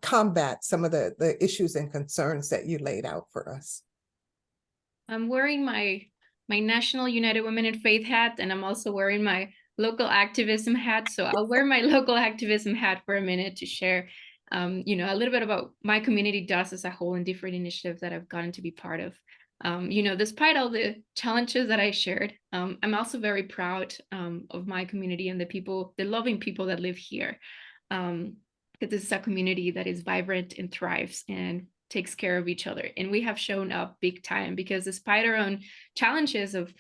combat some of the issues and concerns that you laid out for us? I'm wearing my National United Women in Faith hat, and I'm also wearing my local activism hat. So I'll wear my local activism hat for a minute to share, a little bit about my community does as a whole and different initiatives that I've gotten to be part of. Despite all the challenges that I shared, I'm also very proud of my community and the loving people that live here. Because this is a community that is vibrant and thrives and takes care of each other. And we have shown up big time because despite our own challenges of,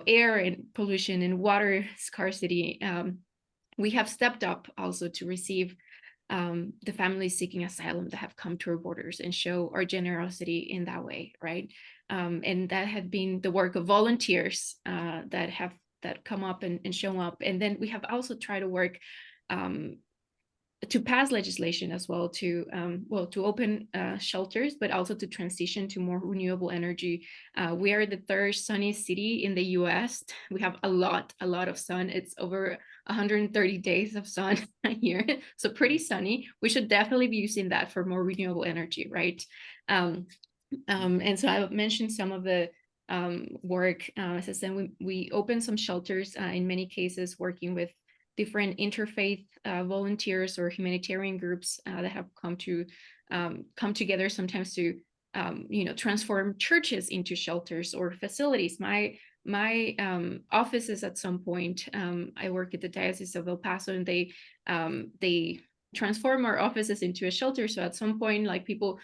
air and pollution and water scarcity, we have stepped up also to receive the families seeking asylum that have come to our borders and show our generosity in that way, right? And that had been the work of volunteers that come up and show up. And then we have also tried to work to pass legislation as well to open shelters, but also to transition to more renewable energy. We are the third sunniest city in the US. We have a lot of sun. It's over 130 days of sun a year, so pretty sunny. We should definitely be using that for more renewable energy, right? And so I mentioned some of the work. As I said, we opened some shelters in many cases, working with different interfaith volunteers or humanitarian groups that have come together sometimes to transform churches into shelters or facilities. My offices at some point, I work at the Diocese of El Paso, and they transform our offices into a shelter. So at some point, like, people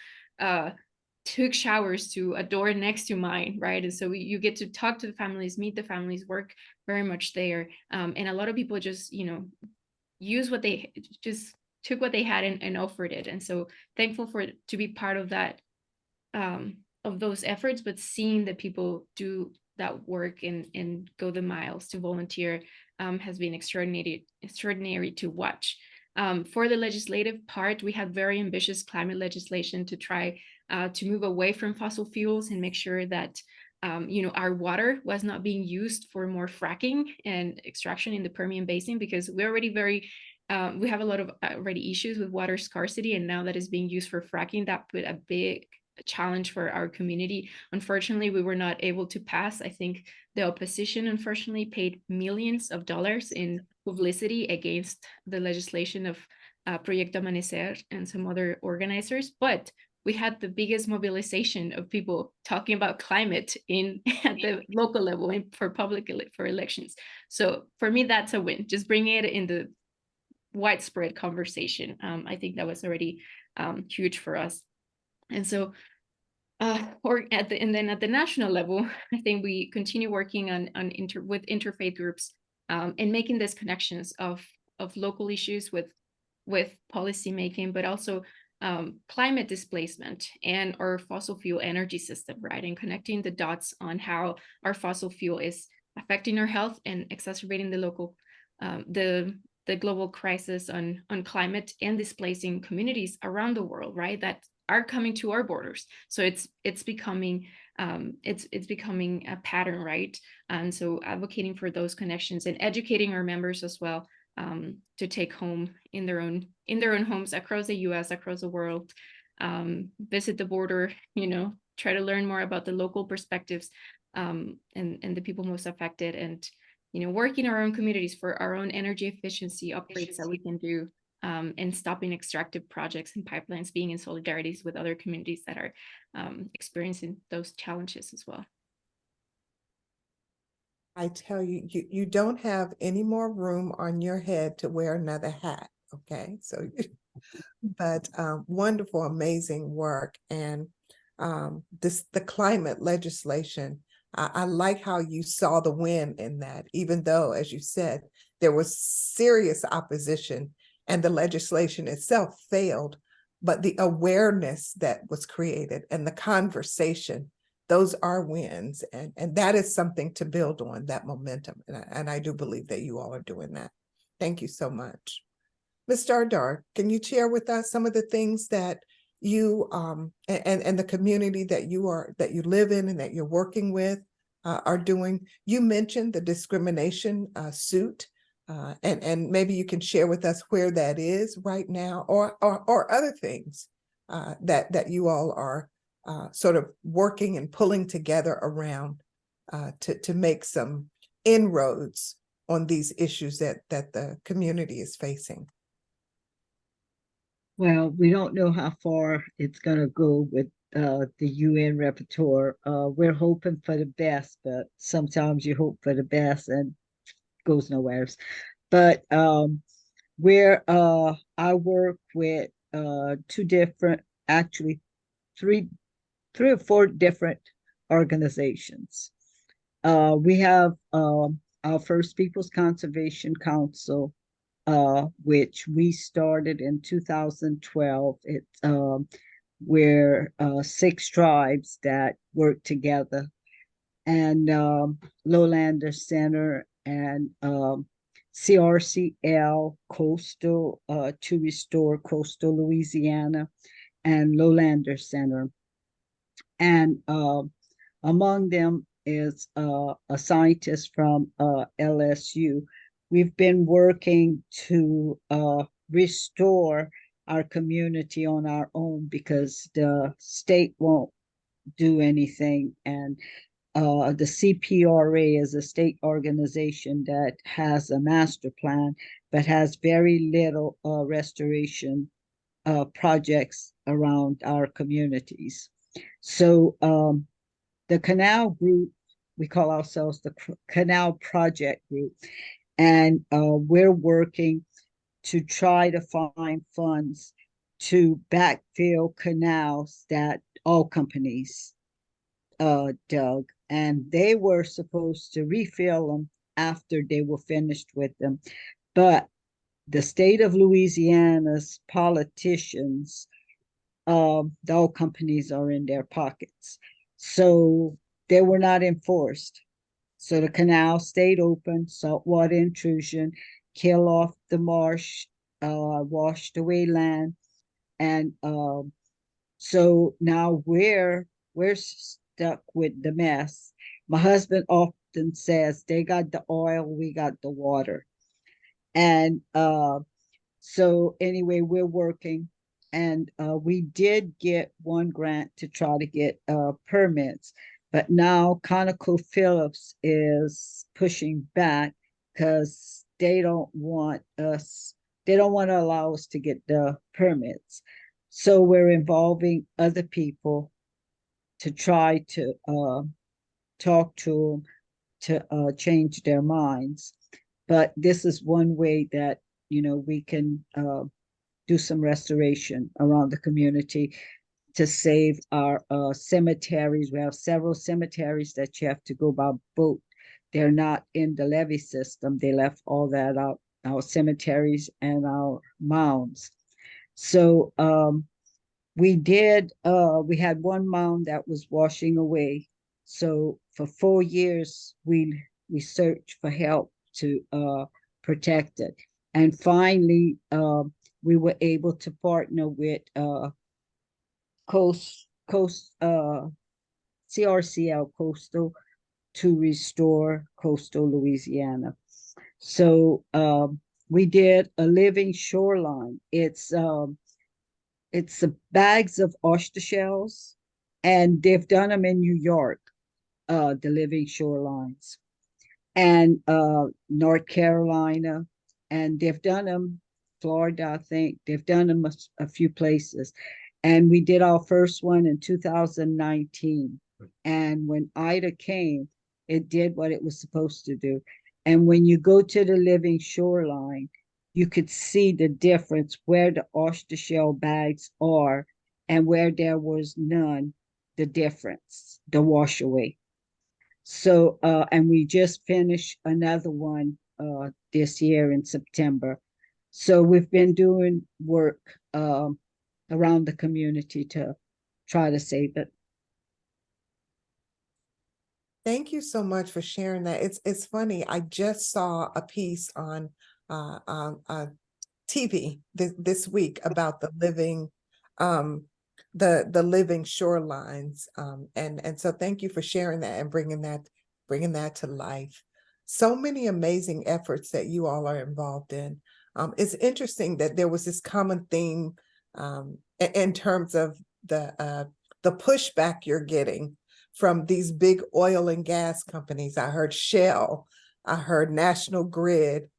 took showers to a door next to mine, right? And so you get to talk to the families, meet the families, work very much there. And a lot of people just, took what they had and offered it. And so thankful to be part of that, of those efforts, but seeing that people do that work and go the miles to volunteer has been extraordinary to watch. For the legislative part, we had very ambitious climate legislation to try to move away from fossil fuels and make sure that our water was not being used for more fracking and extraction in the Permian Basin, because we're already we have a lot of already issues with water scarcity, and now that is being used for fracking, that put a big challenge for our community. Unfortunately, we were not able to pass. I think the opposition unfortunately paid millions of dollars in publicity against the legislation of Proyecto Amanecer and some other organizers, but we had the biggest mobilization of people talking about climate at the local level for elections. So for me, that's a win. Just bringing it in the widespread conversation. I think that was already huge for us. And so, at the national level, I think we continue working with interfaith groups and making these connections of local issues with policy making, but also climate displacement and our fossil fuel energy system, right? And connecting the dots on how our fossil fuel is affecting our health and exacerbating the global crisis on climate and displacing communities around the world, right? That are coming to our borders. So it's becoming a pattern, right? And so advocating for those connections and educating our members as well, to take home in their own homes across the US, across the world, visit the border, try to learn more about the local perspectives, and the people most affected, and work in our own communities for our own energy efficiency upgrades that we can do, and stopping extractive projects and pipelines, being in solidarity with other communities that are experiencing those challenges as well. I tell you, you don't have any more room on your head to wear another hat, okay? So, but wonderful, amazing work. And the climate legislation I like how you saw the win in that, even though, as you said, there was serious opposition and the legislation itself failed, but the awareness that was created and the conversation, those are wins. And that is something to build on, that momentum. And I do believe that you all are doing that. Thank you so much. Ms. Dardar, can you share with us some of the things that you and the community that you live in and that you're working with are doing? You mentioned the discrimination suit, and maybe you can share with us where that is right now, or other things that you all are sort of working and pulling together around to make some inroads on these issues that the community is facing. Well, we don't know how far it's going to go with the UN rapporteur. We're hoping for the best, but sometimes you hope for the best and goes nowhere. But I work with two different, actually three or four different organizations. We have our First Peoples Conservation Council, which we started in 2012. We're 6 tribes that work together, and Lowlander Center and CRCL Coastal to Restore Coastal Louisiana and Lowlander Center. And among them is a scientist from LSU. We've been working to restore our community on our own because the state won't do anything. And the CPRA is a state organization that has a master plan, but has very little restoration projects around our communities. So the Canal Group, we call ourselves the Canal Project Group, and we're working to try to find funds to backfill canals that all companies dug, and they were supposed to refill them after they were finished with them. But the state of Louisiana's politicians, the oil companies are in their pockets, so they were not enforced. So the canal stayed open, saltwater intrusion, kill off the marsh, washed away land. And so now we're stuck with the mess. My husband often says they got the oil, we got the water. And so anyway, we're working, and we did get one grant to try to get permits. But now ConocoPhillips is pushing back because they don't want to allow us to get the permits. So we're involving other people to try to talk to them to change their minds. But this is one way that, we can do some restoration around the community to save our cemeteries. We have several cemeteries that you have to go by boat. They're not in the levee system. They left all that out, our cemeteries and our mounds. So we had one mound that was washing away. So for 4 years, we searched for help to protect it. And finally, we were able to partner with CRCL Coastal to Restore Coastal Louisiana. So we did a living shoreline. It's the bags of oyster shells, and they've done them in New York, the living shorelines, and North Carolina, and they've done them, Florida, I think. They've done them a few places. And we did our first one in 2019. And when Ida came, it did what it was supposed to do. And when you go to the living shoreline, you could see the difference where the oyster shell bags are and where there was none, the difference, the wash away. So, and we just finished another one this year in September. So we've been doing work around the community to try to save it. Thank you so much for sharing that. It's funny. I just saw a piece on TV this week about the living shorelines. And so thank you for sharing that and bringing that to life. So many amazing efforts that you all are involved in. It's interesting that there was this common theme in terms of the pushback you're getting from these big oil and gas companies. I heard Shell, I heard National Grid,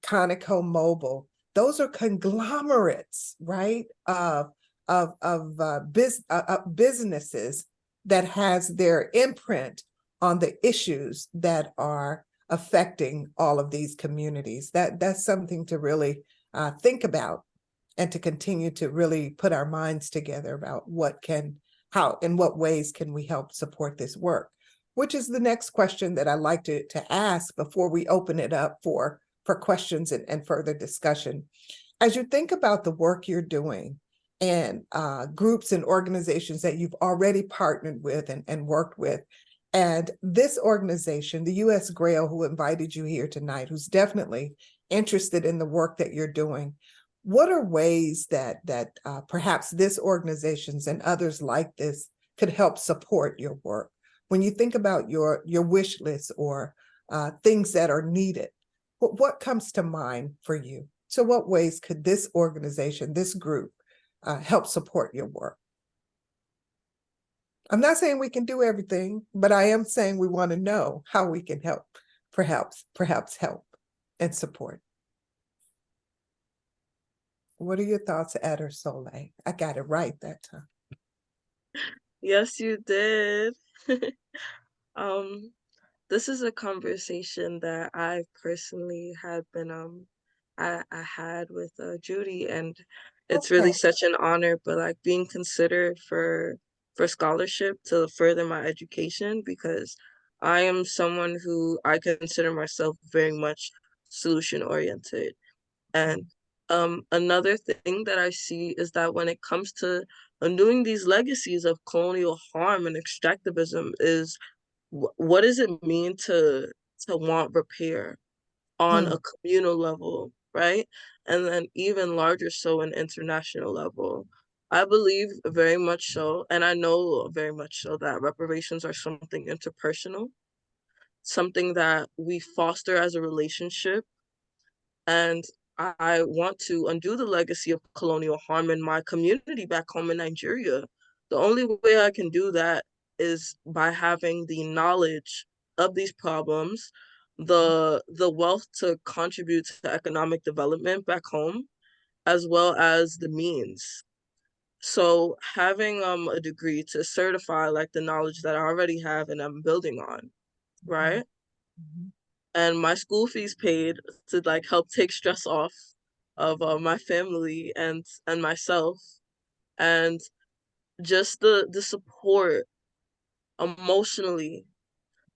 Conoco Mobile. Those are conglomerates, right? Of businesses that has their imprint on the issues that are affecting all of these communities. That's something to really think about, and to continue to really put our minds together about how, in what ways can we help support this work, which is the next question that I'd like to ask before we open it up for questions and further discussion. As you think about the work you're doing and groups and organizations that you've already partnered with and worked with, and this organization, the U.S. Grail, who invited you here tonight, who's definitely interested in the work that you're doing, what are ways that perhaps this organizations and others like this could help support your work? When you think about your wish list or things that are needed, what comes to mind for you? So what ways could this organization, this group, help support your work? I'm not saying we can do everything, but I am saying we want to know how we can help, perhaps help and support. What are your thoughts, Adérínsolà? I got it right that time. Yes, you did. This is a conversation that I personally had been I had with Judy, and it's really such an honor, but like being considered for scholarship to further my education, because I am someone who I consider myself very much solution oriented. And another thing that I see is that when it comes to undoing these legacies of colonial harm and extractivism, is what does it mean to want repair on a communal level, right? And then even larger so an international level. I believe very much so, and I know very much so, that reparations are something interpersonal, something that we foster as a relationship. And I want to undo the legacy of colonial harm in my community back home in Nigeria. The only way I can do that is by having the knowledge of these problems, the wealth to contribute to economic development back home, as well as the means. So having a degree to certify like the knowledge that I already have and I'm building on, right? And my school fees paid to like help take stress off of my family and myself, and just the support emotionally,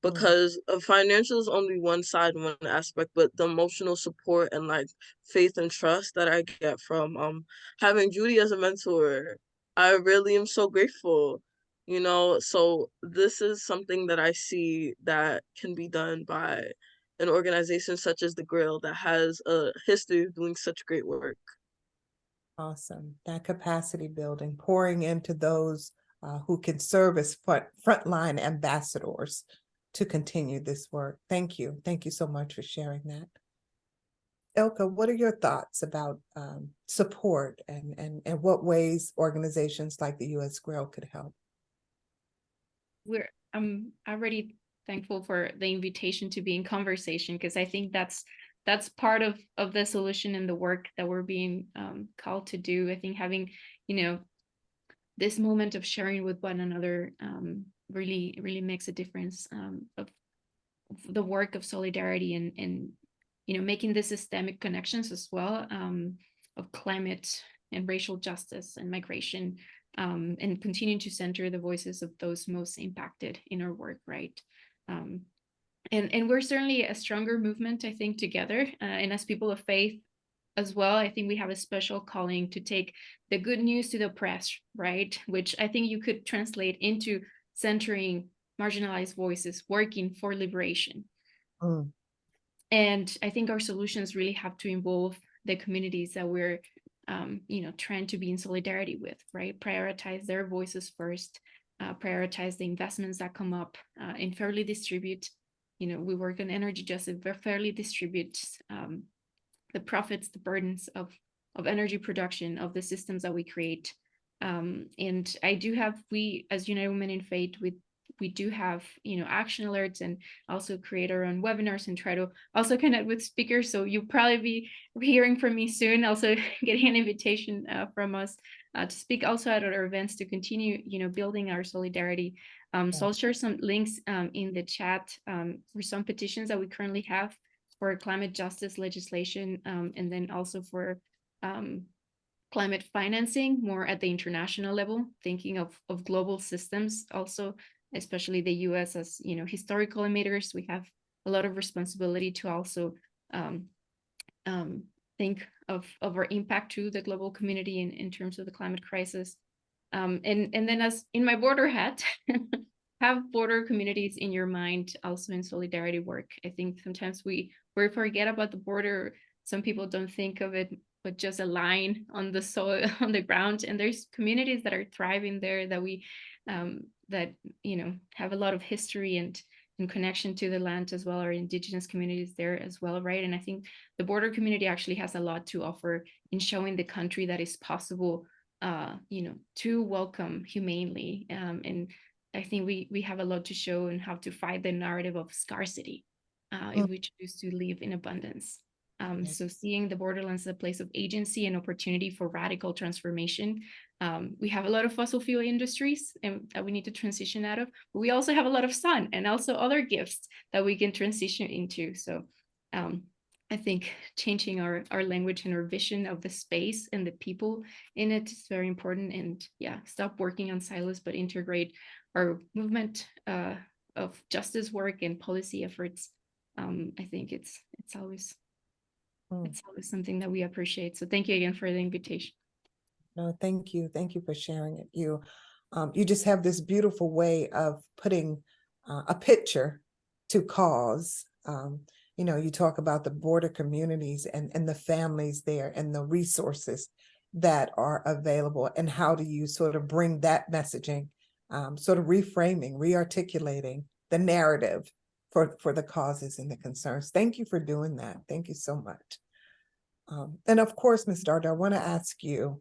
because financial is only one side, one aspect, but the emotional support and like faith and trust that I get from having Judy as a mentor, I really am so grateful. So this is something that I see that can be done by an organization such as the Grail, that has a history of doing such great work. Awesome. That capacity building, pouring into those who can serve as frontline ambassadors to continue this work. Thank you. Thank you so much for sharing that. Ilka, what are your thoughts about support and what ways organizations like the U.S. Grail could help? I'm already thankful for the invitation to be in conversation, because I think that's part of the solution and the work that we're being called to do. I think having, this moment of sharing with one another really makes a difference, of the work of solidarity and making the systemic connections as well, of climate and racial justice and migration, and continuing to center the voices of those most impacted in our work, right? And we're certainly a stronger movement, I think, together. And as people of faith as well, I think we have a special calling to take the good news to the press, right? Which I think you could translate into centering marginalized voices, working for liberation. And I think our solutions really have to involve the communities that we're, trying to be in solidarity with, right? Prioritize their voices first, prioritize the investments that come up, and fairly distribute. We work on energy justice, but fairly distribute the profits, the burdens of energy production, of the systems that we create. And I do have, we as United Women in Faith, we do have, action alerts, and also create our own webinars and try to also connect with speakers. So you'll probably be hearing from me soon, also getting an invitation from us to speak also at our events to continue, building our solidarity. So I'll share some links in the chat for some petitions that we currently have for climate justice legislation, and then also for climate financing more at the international level, thinking of global systems also, especially the US as, historical emitters. We have a lot of responsibility to also think of our impact to the global community in terms of the climate crisis. And then as in my border hat, have border communities in your mind also in solidarity work. I think sometimes we forget about the border. Some people don't think of it, but just a line on the soil, on the ground. And there's communities that are thriving there that we, that, have a lot of history and connection to the land as well, our indigenous communities there as well, right? And I think the border community actually has a lot to offer in showing the country that is possible, to welcome humanely. And I think we have a lot to show and how to fight the narrative of scarcity if we choose to live in abundance. So seeing the borderlands as a place of agency and opportunity for radical transformation. We have a lot of fossil fuel industries that we need to transition out of, but we also have a lot of sun and also other gifts that we can transition into. So I think changing our language and our vision of the space and the people in it is very important. And stop working on silos, but integrate our movement of justice work and policy efforts. I think it's always something that we appreciate. So thank you again for the invitation. No, thank you. Thank you for sharing it. You just have this beautiful way of putting a picture to cause. You talk about the border communities and the families there and the resources that are available, and how do you sort of bring that messaging, sort of reframing, rearticulating the narrative for the causes and the concerns. Thank you for doing that. Thank you so much. And of course, Ms. Dardar, I want to ask you,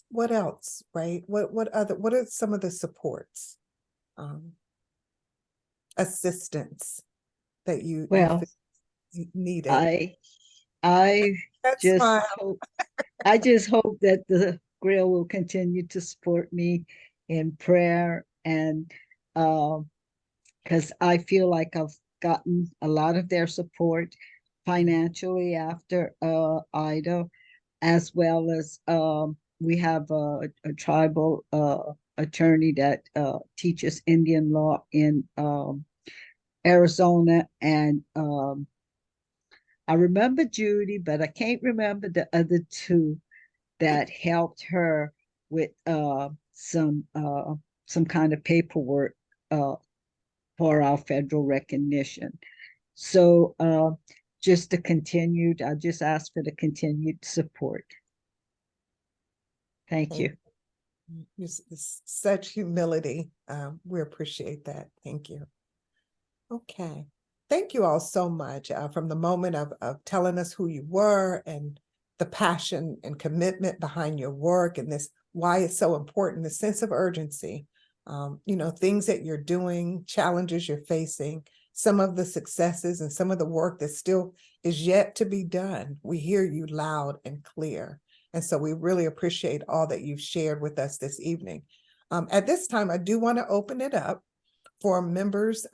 what else, right? What are some of the supports, assistance that you needed? I That's just fine. hope, I just hope that the Grail will continue to support me in prayer, and because I feel like I've gotten a lot of their support financially after Ida, as well as we have a tribal attorney that teaches Indian law in Arizona, and I remember Judy, but I can't remember the other two that helped her with some kind of paperwork for our federal recognition. So I just ask for the continued support. Thank you. It's such humility. We appreciate that. Thank you. Okay. Thank you all so much from the moment of telling us who you were and the passion and commitment behind your work, and this why it's so important, the sense of urgency, things that you're doing, challenges you're facing, some of the successes and some of the work that still is yet to be done. We hear you loud and clear. And so we really appreciate all that you've shared with us this evening. At this time, I do want to open it up for members,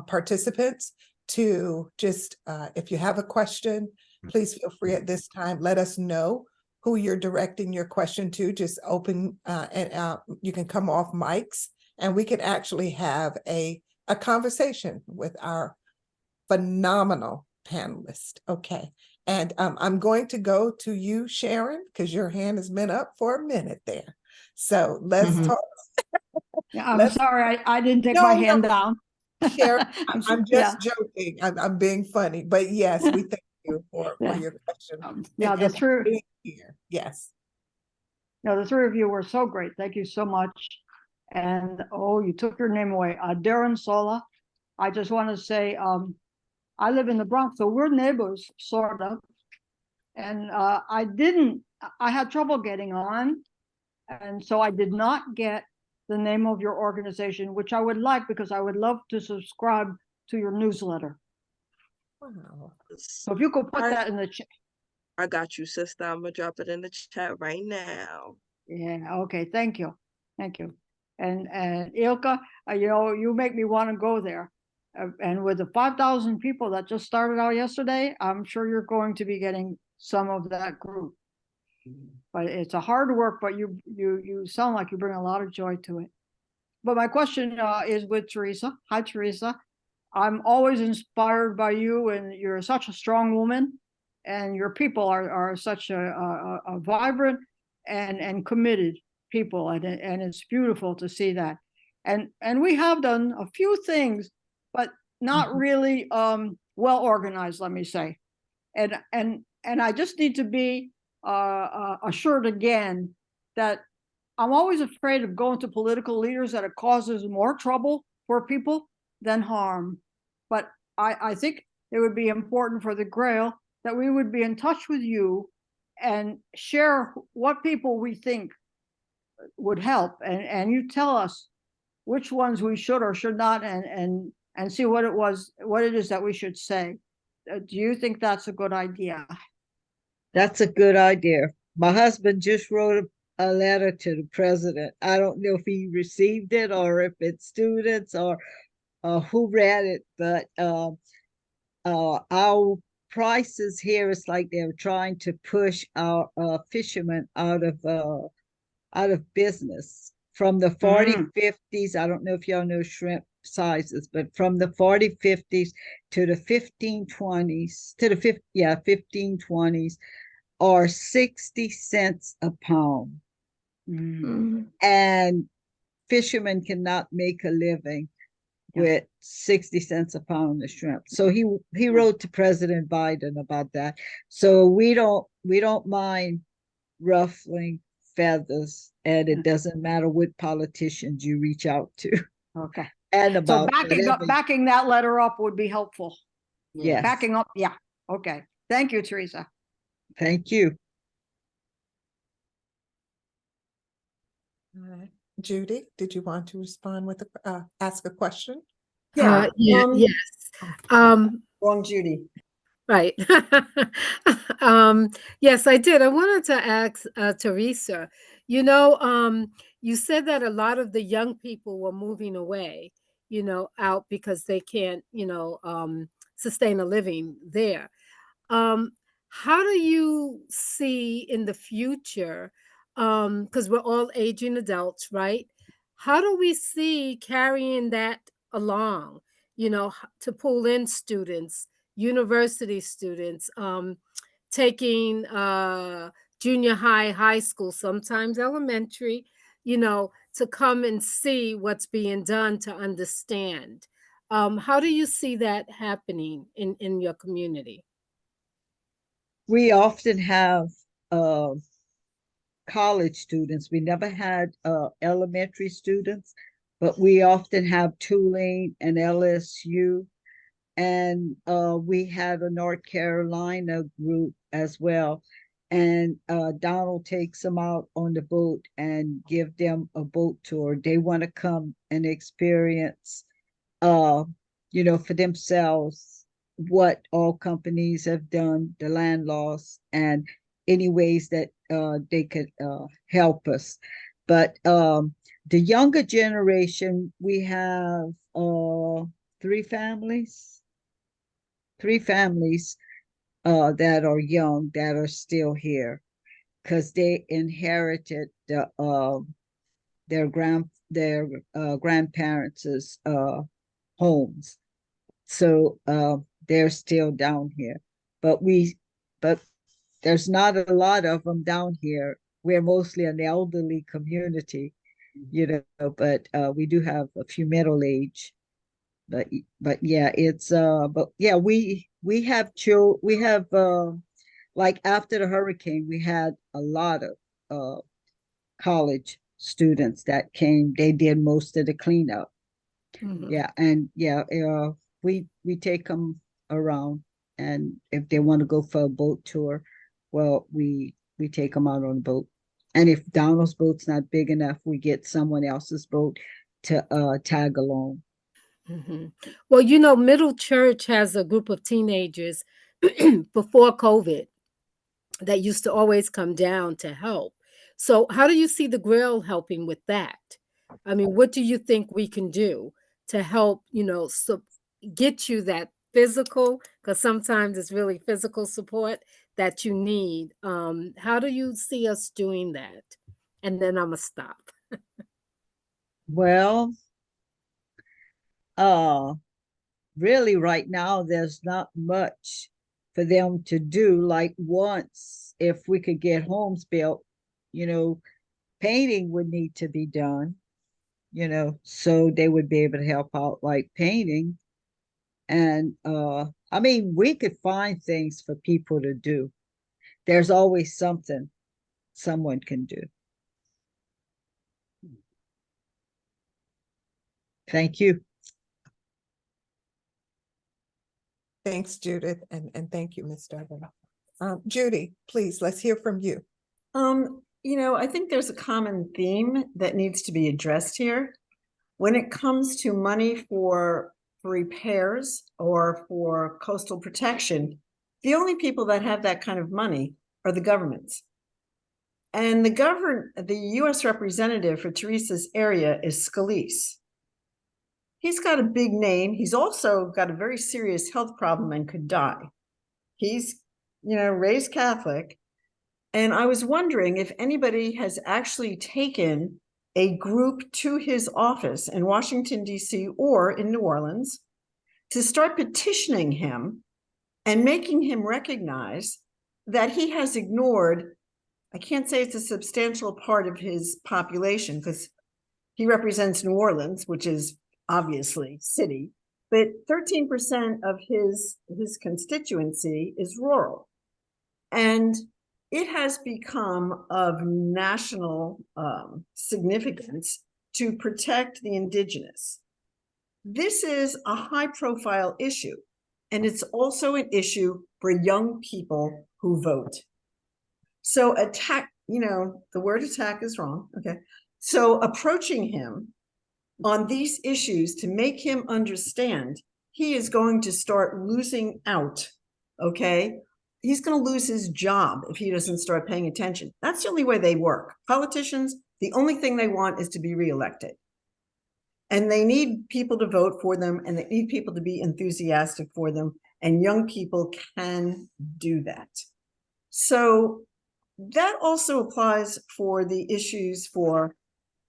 participants to just, if you have a question, please feel free at this time. Let us know who you're directing your question to, just open and you can come off mics and we can actually have a conversation with our phenomenal panelist. Okay. And I'm going to go to you, Sharon, because your hand has been up for a minute there. So let's talk. Yeah, I'm sorry, I didn't take my hand down. Sharon, I'm yeah. just joking. I'm being funny, but yes, we thank you for your question. Yeah, and the for three, being here. Yes. no, the three of you were so great. Thank you so much. And oh, you took your name away. Adérínsolà. I just want to say, I live in the Bronx, so we're neighbors, sort of. And I had trouble getting on. And so I did not get the name of your organization, which I would like because I would love to subscribe to your newsletter. Wow. So if you could put that in the chat. I got you, sister. I'm gonna drop it in the chat right now. Yeah, okay, thank you. Thank you. And Ilka, you make me want to go there. And with the 5,000 people that just started out yesterday, I'm sure you're going to be getting some of that group. But it's a hard work, but you sound like you bring a lot of joy to it. But my question is with Theresa. Hi, Theresa. I'm always inspired by you, and you're such a strong woman, and your people are such a vibrant and committed people, and it's beautiful to see that. And we have done a few things, but not really well organized, let me say. And I just need to be assured again that I'm always afraid of going to political leaders that it causes more trouble for people than harm. But I think it would be important for the Grail that we would be in touch with you and share what people we think would help. And you tell us which ones we should or should not, and see what it is that we should say. Do you think that's a good idea? That's a good idea. My husband just wrote a letter to the president. I don't know if he received it or if it's students or who read it, but our prices here is like they're trying to push our fishermen out of business from the 40-50s. I don't know if y'all know shrimp sizes, but from the 40-50s to the 15-20s to the 15-20s are 60 cents a pound. And fishermen cannot make a living with 60 cents a pound of shrimp. So he wrote to President Biden about that. So we don't mind ruffling feathers, and it doesn't matter what politicians you reach out to. Okay. And about so backing that letter up would be helpful. Yes. Backing up, yeah. Okay. Thank you, Theresa. Thank you. All right. Judy, did you want to respond with ask a question? Yes. Wrong, Judy. Right. Yes, I did. I wanted to ask Theresa, you said that a lot of the young people were moving away, out because they can't, sustain a living there. How do you see in the future, because we're all aging adults, right? How do we see carrying that along, to pull in students, university students, taking junior high school, sometimes elementary, to come and see what's being done to understand. How do you see that happening in your community? We often have college students. We never had elementary students, but we often have Tulane and LSU. And we had a North Carolina group as well. And Donald takes them out on the boat and give them a boat tour. They want to come and experience, for themselves what all companies have done, the land loss, and any ways that they could help us. But the younger generation, we have three families that are young, that are still here. because they inherited their grandparents' homes. So they're still down here. But there's not a lot of them down here. We're mostly an elderly community, but we do have a few middle age. But yeah, we have like after the hurricane, we had a lot of college students that came. They did most of the cleanup. Mhm. Yeah, and we take them around, and if they want to go for a boat tour, well, we take them out on a boat. And if Donald's boat's not big enough, we get someone else's boat to tag along. Mhm. Well, Middle Church has a group of teenagers before COVID that used to always come down to help. So, how do you see the Grail helping with that? I mean, what do you think we can do to help, get you that physical, because sometimes it's really physical support that you need. How do you see us doing that? And then I'm gonna stop. Well, really right now there's not much for them to do. Like once, if we could get homes built, painting would need to be done, so they would be able to help out like painting. And I mean, we could find things for people to do. There's always something someone can do. Thank you. Thanks, Judith, and thank you, Ms. Dardar. Judy, please, let's hear from you. I think there's a common theme that needs to be addressed here. When it comes to money for repairs or for coastal protection, the only people that have that kind of money are the governments. And the U.S. representative for Theresa's area is Scalise. He's got a big name. He's also got a very serious health problem and could die. He's, raised Catholic. And I was wondering if anybody has actually taken a group to his office in Washington, D.C. or in New Orleans to start petitioning him and making him recognize that he has ignored, I can't say it's a substantial part of his population because he represents New Orleans, which is obviously city, but 13% of his constituency is rural. And it has become of national significance to protect the indigenous. This is a high-profile issue, and it's also an issue for young people who vote. So the word attack is wrong, okay? So approaching him on these issues to make him understand he is going to start losing out, okay? He's going to lose his job if he doesn't start paying attention. That's the only way they work. Politicians, the only thing they want is to be reelected. And they need people to vote for them, and they need people to be enthusiastic for them, and young people can do that. So that also applies for the issues for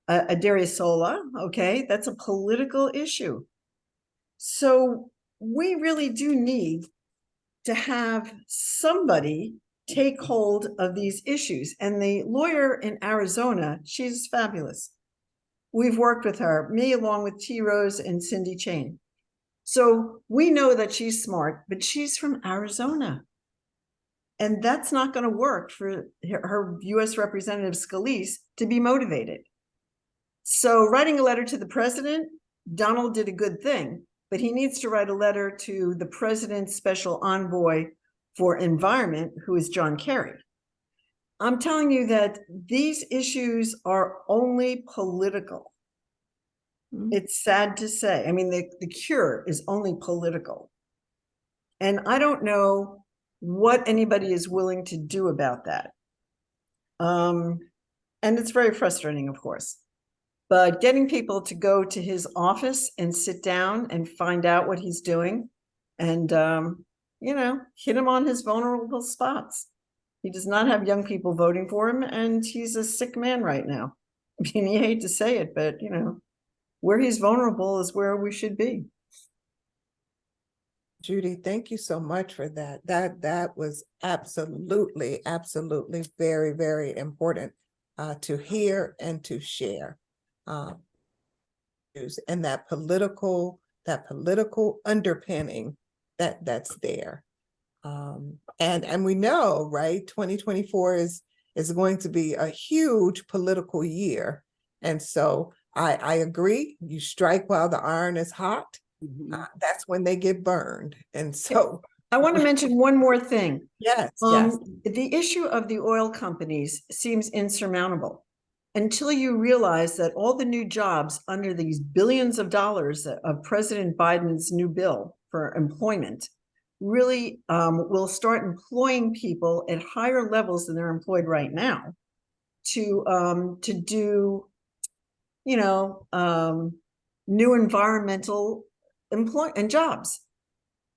Adérínsolà, okay? That's a political issue. So we really do need to have somebody take hold of these issues. And the lawyer in Arizona, she's fabulous. We've worked with her, me along with T. Rose and Cindy Chain. So we know that she's smart, but she's from Arizona. And that's not going to work for her U.S. Representative Scalise to be motivated. So writing a letter to the president, Donald did a good thing, but he needs to write a letter to the president's special envoy for environment, who is John Kerry. I'm telling you that these issues are only political. It's sad to say. I mean, the cure is only political. And I don't know what anybody is willing to do about that. And it's very frustrating, of course. But getting people to go to his office and sit down and find out what he's doing and, hit him on his vulnerable spots. He does not have young people voting for him, and he's a sick man right now. I mean, you hate to say it, but you know, where he's vulnerable is where we should be. Judy, thank you so much for that. That was absolutely very, very important to hear and to share. And that political underpinning that's there. And we know, right, 2024 is going to be a huge political year. And so I agree, you strike while the iron is hot. That's when they get burned. And so I want to mention one more thing. Yes. The issue of the oil companies seems insurmountable until you realize that all the new jobs under these billions of dollars of President Biden's new bill for employment really will start employing people at higher levels than they're employed right now to do, you know, new environmental and jobs.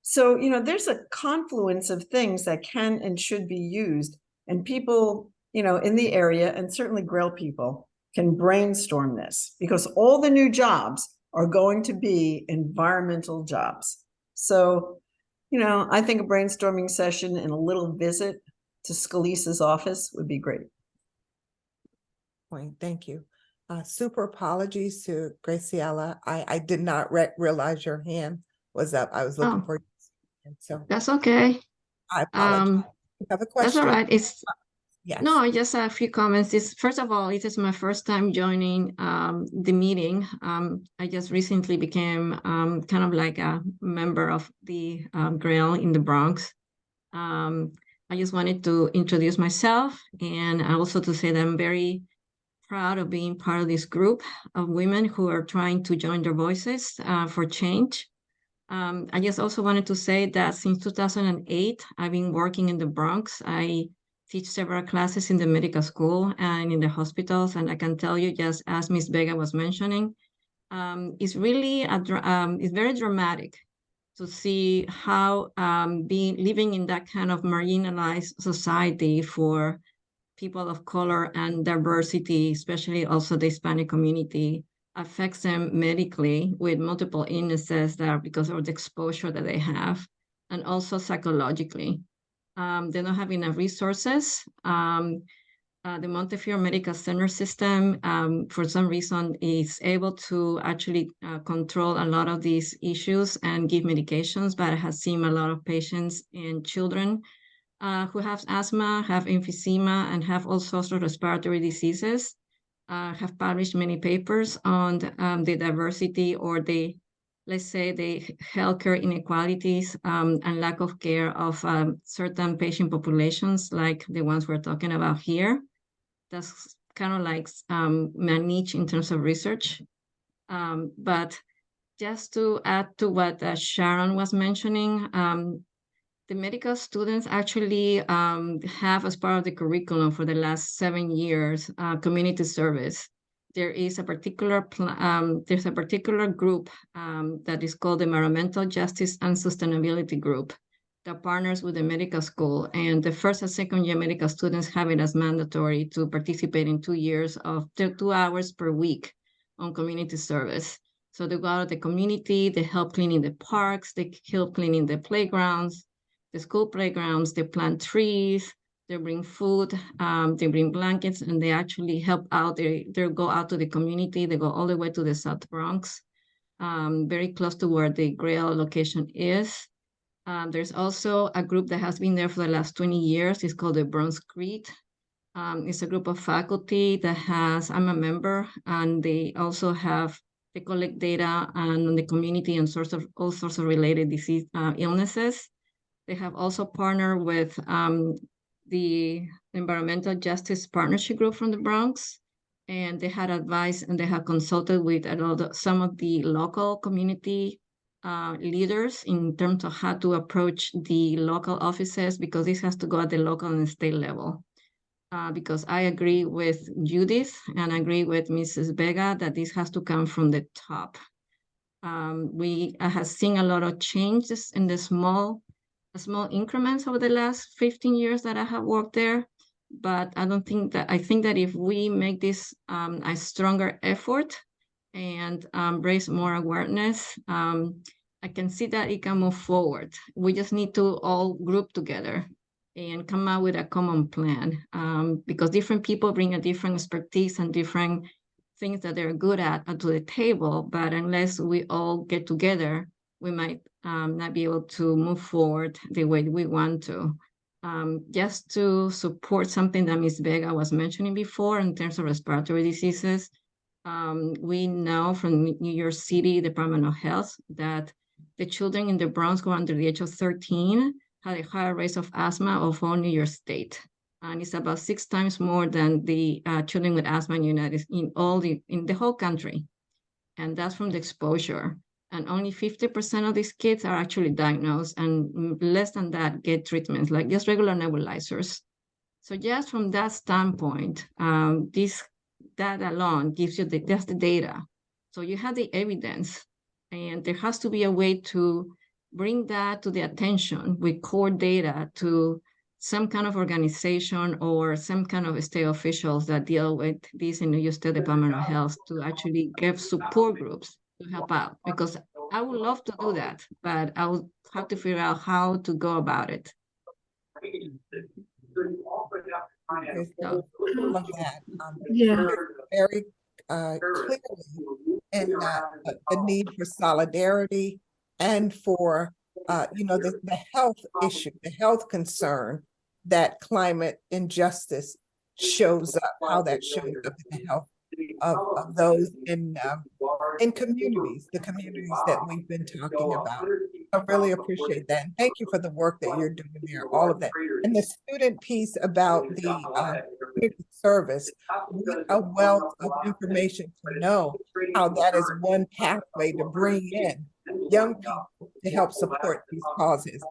So, you know, there's a confluence of things that can and should be used, and people, you know, in the area, and certainly Grail people, can brainstorm this, because all the new jobs are going to be environmental jobs. So, you know, I think a brainstorming session and a little visit to Scalise's office would be great. Point. Thank you. Super apologies to Graciela. I did not realize your hand was up. I was looking for you. And so that's okay. I apologize. You have a question? That's all right. It's yes. No, just a few comments. First of all, it is my first time joining the meeting. I just recently became kind of like a member of the Grail in the Bronx. I just wanted to introduce myself, and also to say that I'm very proud of being part of this group of women who are trying to join their voices for change. I just also wanted to say that since 2008, I've been working in the Bronx. I teach several classes in the medical school and in the hospitals, and I can tell you, just as Ms. Vega was mentioning, it's really it's very dramatic to see how living in that kind of marginalized society for people of color and diversity, especially also the Hispanic community, affects them medically with multiple illnesses that are because of the exposure that they have, and also psychologically. They don't have enough resources. The Montefiore Medical Center system, for some reason, is able to actually control a lot of these issues and give medications, but I have seen a lot of patients and children who have asthma, have emphysema, and have all sorts of respiratory diseases. Have published many papers on the diversity or the, let's say, the healthcare inequalities and lack of care of certain patient populations, like the ones we're talking about here. That's kind of like my niche in terms of research. But just to add to what Sharon was mentioning, the medical students actually have, as part of the curriculum for the last 7 years, community service. There is a particular there's a particular group that is called the Environmental Justice and Sustainability Group that partners with the medical school, and the first and second year medical students have it as mandatory to participate in 2 years of 2 hours per week on community service. So they go out of the community, they help cleaning the parks, they help cleaning the playgrounds, the school playgrounds, they plant trees, they bring food, they bring blankets, and they actually help out. They go out to the community. They go all the way to the South Bronx, very close to where the Grail location is. There's also a group that has been there for the last 20 years. It's called the Bronx Creed. It's a group of faculty that I'm a member, and they also they collect data on the community and all sorts of related disease illnesses. They have also partnered with the Environmental Justice Partnership Group from the Bronx, and they had advice and they have consulted with some of the local community leaders in terms of how to approach the local offices, because this has to go at the local and state level. Because I agree with Judith and I agree with Mrs. Vega that this has to come from the top. I have seen a lot of changes in the small small increments over the last 15 years that I have worked there. But I think that if we make this a stronger effort and raise more awareness, I can see that it can move forward. We just need to all group together and come out with a common plan, because different people bring a different expertise and different things that they're good at to the table. But unless we all get together, we might not be able to move forward the way we want to. Just to support something that Ms. Vega was mentioning before in terms of respiratory diseases, we know from New York City Department of Health that the children in the Bronx who are under the age of 13 had a higher rate of asthma of all New York State. And it's about 6 times more than the children with asthma in the whole country. And that's from the exposure. And only 50% of these kids are actually diagnosed, and less than that get treatments, like just regular nebulizers. So just from that standpoint, that alone gives you just the data. So you have the evidence, and there has to be a way to bring that to the attention with core data to some kind of organization or some kind of state officials that deal with this in New York State Department of Health to actually give support groups to help out, because I would love to do that, but I would have to figure out how to go about it. Love that. Yeah. Very clearly in the need for solidarity and for the health issue, the health concern that climate injustice shows up, how that shows up in the health of those in communities, the communities that we've been talking about. I really appreciate that. And thank you for the work that you're doing there, all of that. And the student piece about the community service, what a wealth of information to know how that is one pathway to bring in young people to help support these causes.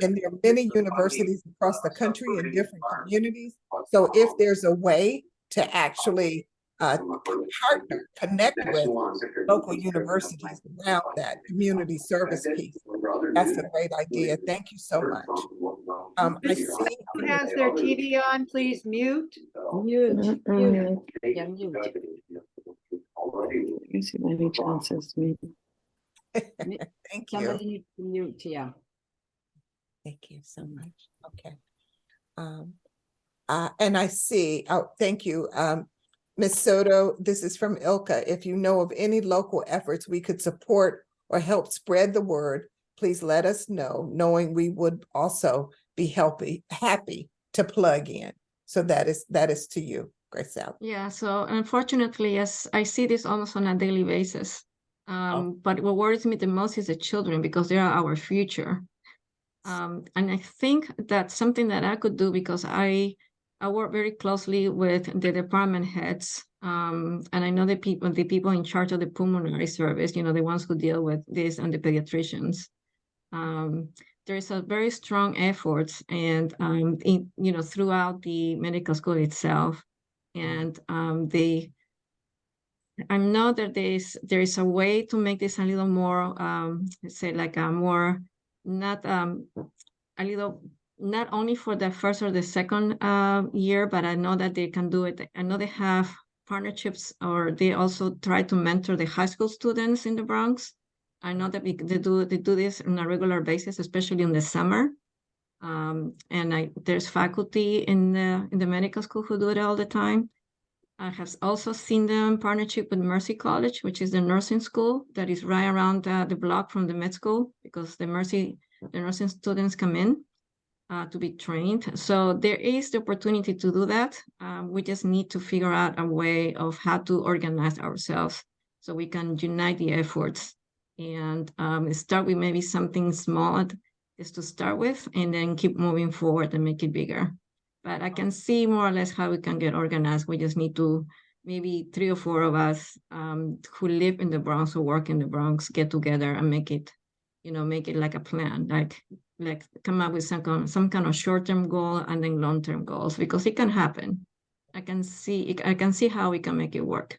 And there are many universities across the country in different communities. So if there's a way to actually partner, connect with local universities around that community service piece, that's a great idea. Thank you so much. I see Who has their TV on, please mute. Mute. Yeah, mute. You see many chances, maybe. Thank you. Somebody needs to mute, yeah. Thank you so much. Okay. And I see, thank you. Ms. Soto, this is from Ilka. If you know of any local efforts we could support or help spread the word, please let us know, knowing we would also be happy to plug in. So that is to you, Grace. Yeah, so unfortunately, yes, I see this almost on a daily basis. But what worries me the most is the children, because they are our future. And I think that's something that I could do, because I work very closely with the department heads, and I know the people in charge of the pulmonary service, the ones who deal with this, and the pediatricians. There is a very strong effort, and throughout the medical school itself, and I know that there is a way to make this a little more, let's say, like a more not only for the first or the second year, but I know that they can do it. I know they have partnerships, or they also try to mentor the high school students in the Bronx. I know that they do this on a regular basis, especially in the summer. And there's faculty in the medical school who do it all the time. I have also seen them in partnership with Mercy College, which is the nursing school that is right around the block from the med school, because the nursing students come in to be trained. So there is the opportunity to do that. We just need to figure out a way of how to organize ourselves so we can unite the efforts and start with maybe something small just to start with, and then keep moving forward and make it bigger. But I can see more or less how we can get organized. We just need to, maybe 3 or 4 of us who live in the Bronx or work in the Bronx, get together and make it like a plan, like come up with some kind of short-term goal and then long-term goals, because it can happen. I can see how we can make it work.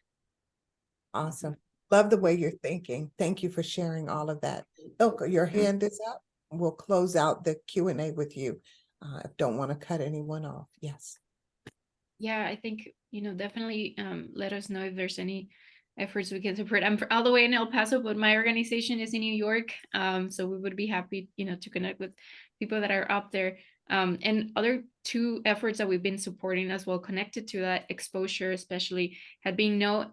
Awesome. Love the way you're thinking. Thank you for sharing all of that. Ilka, your hand is up. we'll close out the Q&A with you. Don't want to cut anyone off. Yes. Yeah, I think, definitely let us know if there's any efforts we can support. I'm all the way in El Paso, but my organization is in New York. So we would be happy, to connect with people that are up there. And other two efforts that we've been supporting as well, connected to that exposure, especially, had been no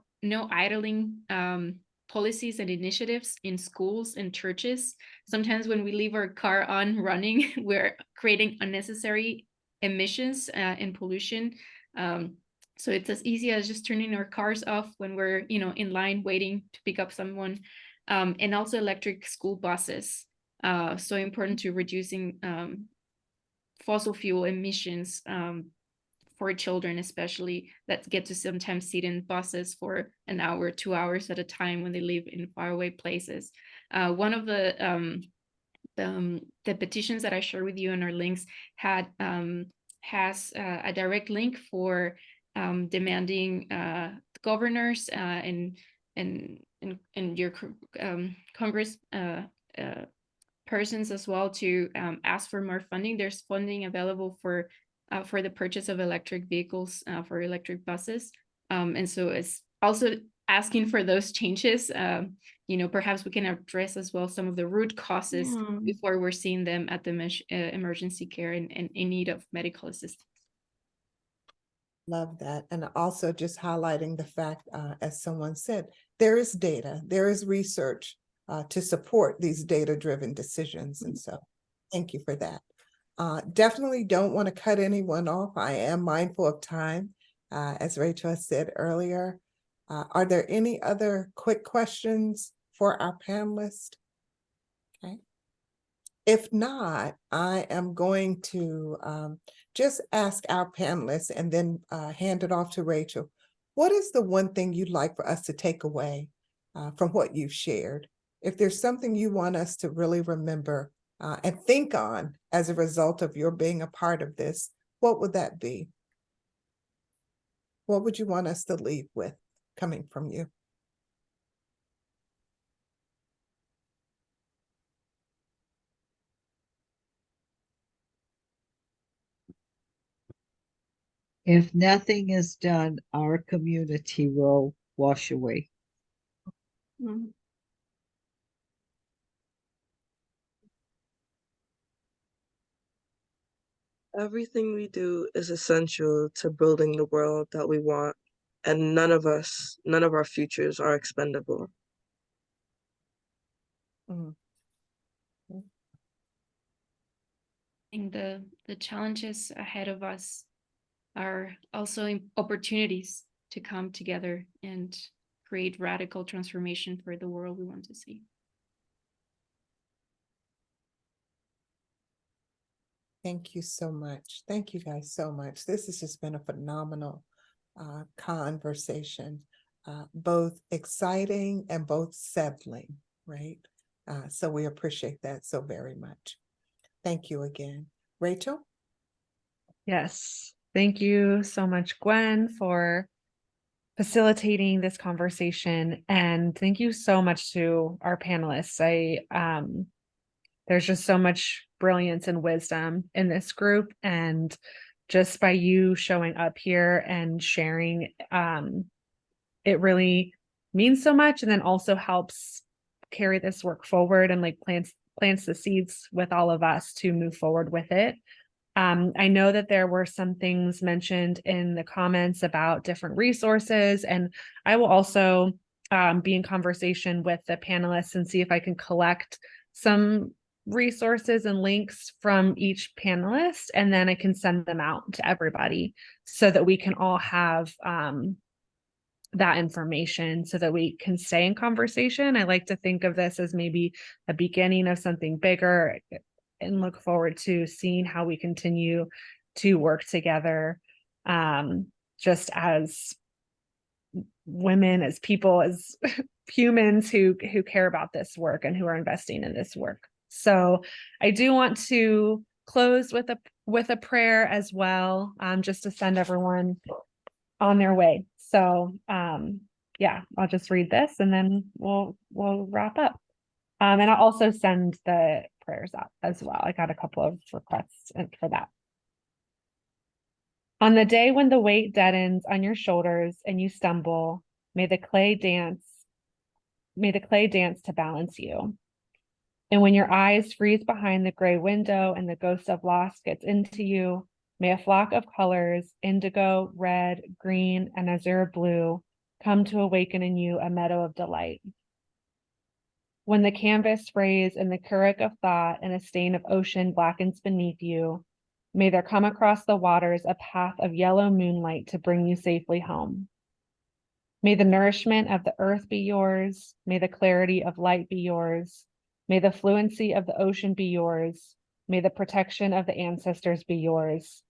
idling policies and initiatives in schools and churches. Sometimes when we leave our car on running, we're creating unnecessary emissions and pollution. So it's as easy as just turning our cars off when we're, in line waiting to pick up someone. And also electric school buses. So important to reducing fossil fuel emissions for children, especially, that get to sometimes sit in buses for an hour, 2 hours at a time when they live in faraway places. One of the petitions that I shared with you in our links has a direct link for demanding governors and your Congress persons as well to ask for more funding. There's funding available for the purchase of electric vehicles, for electric buses, and so it's also asking for those changes. Perhaps we can address as well some of the root causes before we're seeing them at the emergency care and in need of medical assistance. Love that. And also just highlighting the fact, as someone said, there is data, there is research to support these data-driven decisions. And so thank you for that. Definitely don't want to cut anyone off. I am mindful of time, as Rachel said earlier. Are there any other quick questions for our panelists? Okay. If not, I am going to just ask our panelists and then hand it off to Rachel. What is the one thing you'd like for us to take away from what you've shared? If there's something you want us to really remember and think on as a result of your being a part of this, what would that be? What would you want us to leave with coming from you? If nothing is done, our community will wash away. Everything we do is essential to building the world that we want, and none of our futures are expendable. I think the challenges ahead of us are also opportunities to come together and create radical transformation for the world we want to see. Thank you so much. Thank you guys so much. This has just been a phenomenal conversation, both exciting and both settling, right? So we appreciate that so very much. Thank you again. Rachel? Yes. Thank you so much, Gwen, for facilitating this conversation. And thank you so much to our panelists. There's just so much brilliance and wisdom in this group. And just by you showing up here and sharing, it really means so much. And then also helps carry this work forward and plants the seeds with all of us to move forward with it. I know that there were some things mentioned in the comments about different resources, and I will also be in conversation with the panelists and see if I can collect some resources and links from each panelist, and then I can send them out to everybody so that we can all have that information so that we can stay in conversation. I like to think of this as maybe a beginning of something bigger, and look forward to seeing how we continue to work together, just as women, as people, as humans who care about this work and who are investing in this work. So I do want to close with a prayer as well, just to send everyone on their way. So yeah, I'll just read this and then we'll wrap up. And I'll also send the prayers out as well. I got a couple of requests for that. On the day when the weight deadens on your shoulders and you stumble, may the clay dance to balance you. And when your eyes freeze behind the gray window and the ghost of loss gets into you, may a flock of colors, indigo, red, green, and azure blue, come to awaken in you a meadow of delight. When the canvas frays and the current of thought and a stain of ocean blackens beneath you, may there come across the waters a path of yellow moonlight to bring you safely home. May the nourishment of the earth be yours. May the clarity of light be yours. May the fluency of the ocean be yours. May the protection of the ancestors be yours.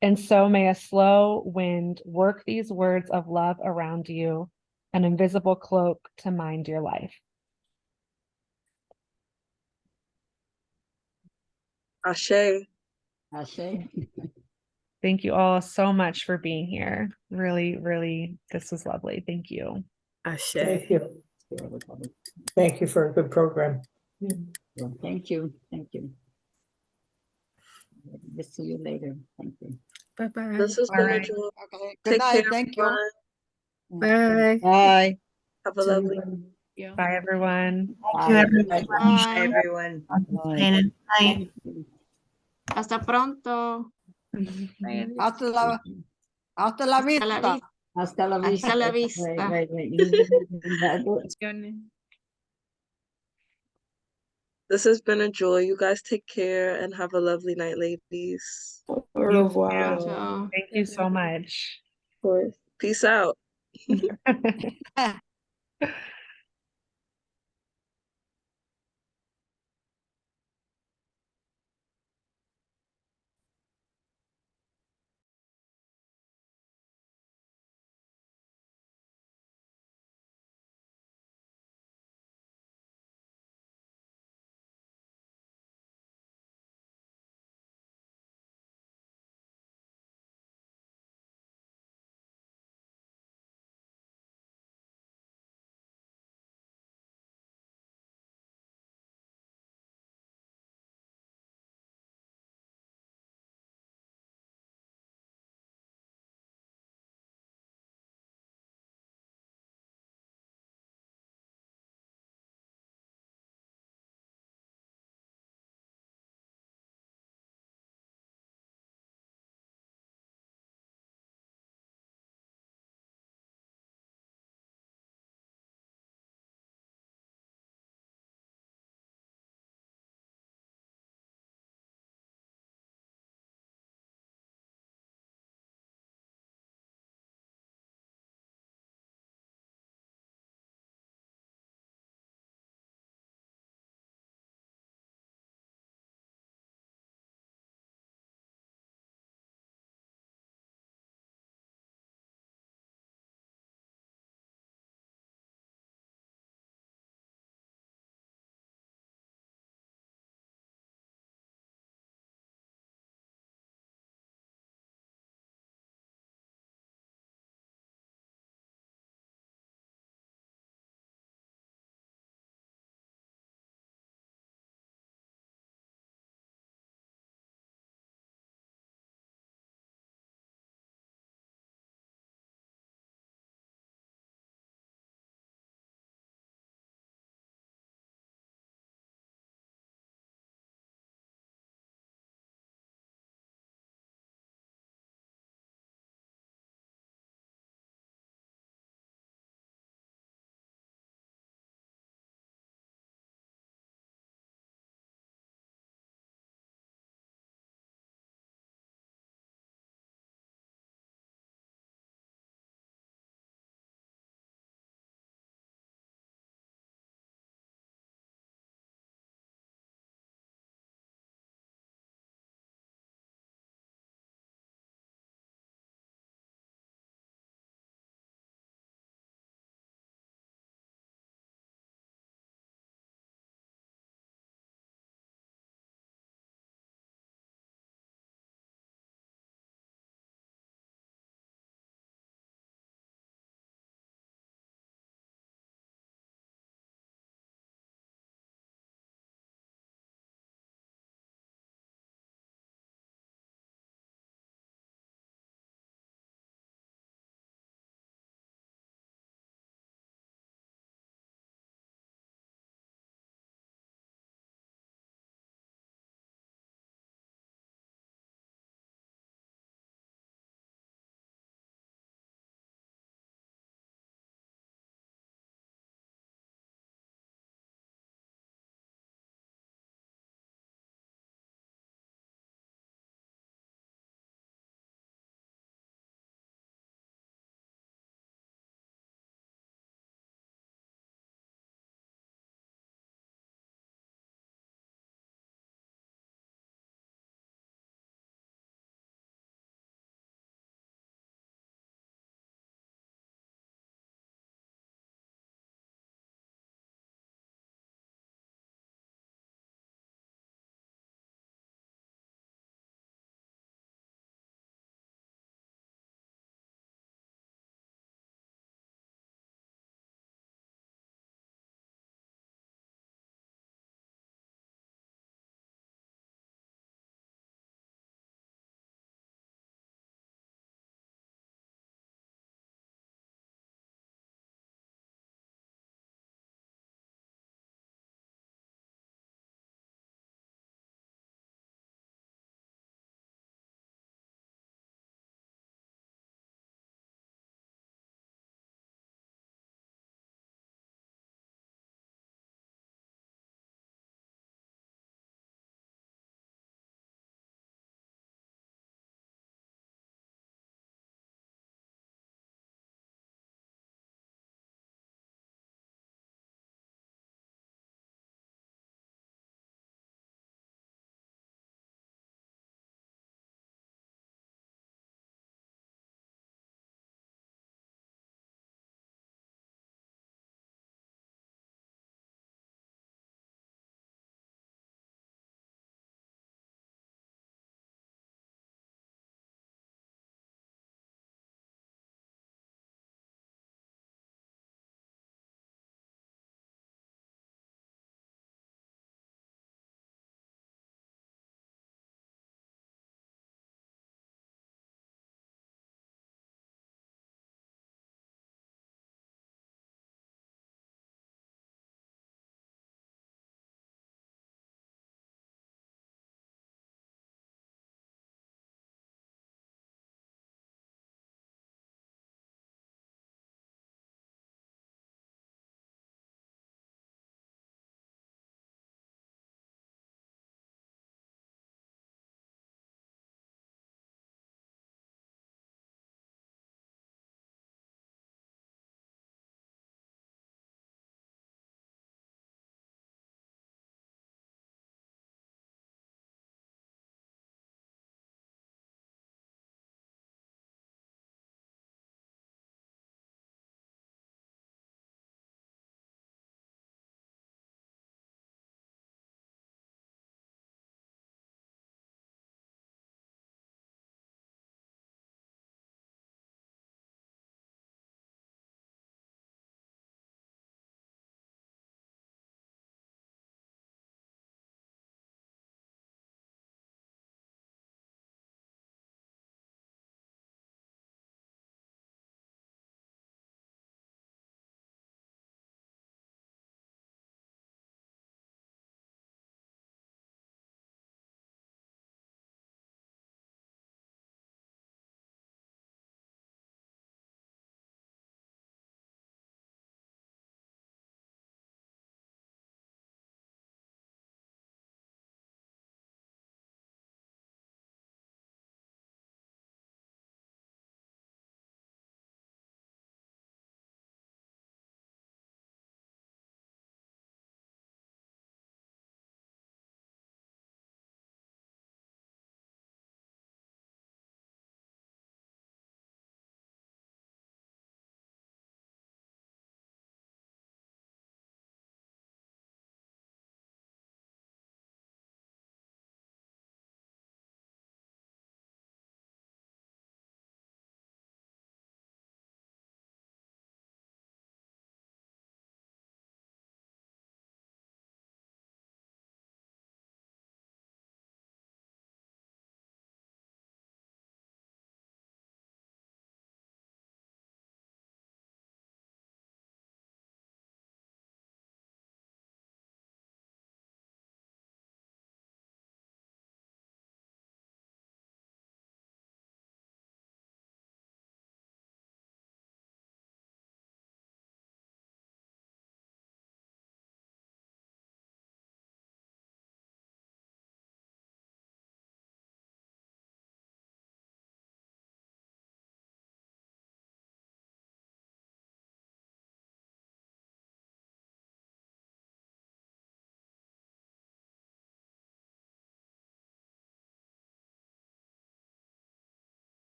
And so may a slow wind work these words of love around you, an invisible cloak to mind your life. Ashe. Ashe. Thank you all so much for being here. Really, really, this was lovely. Thank you. Thank you. Thank you for a good program. Thank you. Thank you. We'll see you later. Thank you. Bye-bye. This has All been a right. joy. Okay, good Take night, care, thank you. everyone. Bye. Bye. Have a lovely Yeah. Bye, everyone. Bye. Bye. Everyone. Bye. Hasta pronto. Hasta la Hasta la vista. vista. Hasta la vista. Hasta la vista. Wait. You need to do that. This has been a joy. You guys take care and have a lovely night, ladies. You Ciao, too. ciao. Thank you so much. Peace out.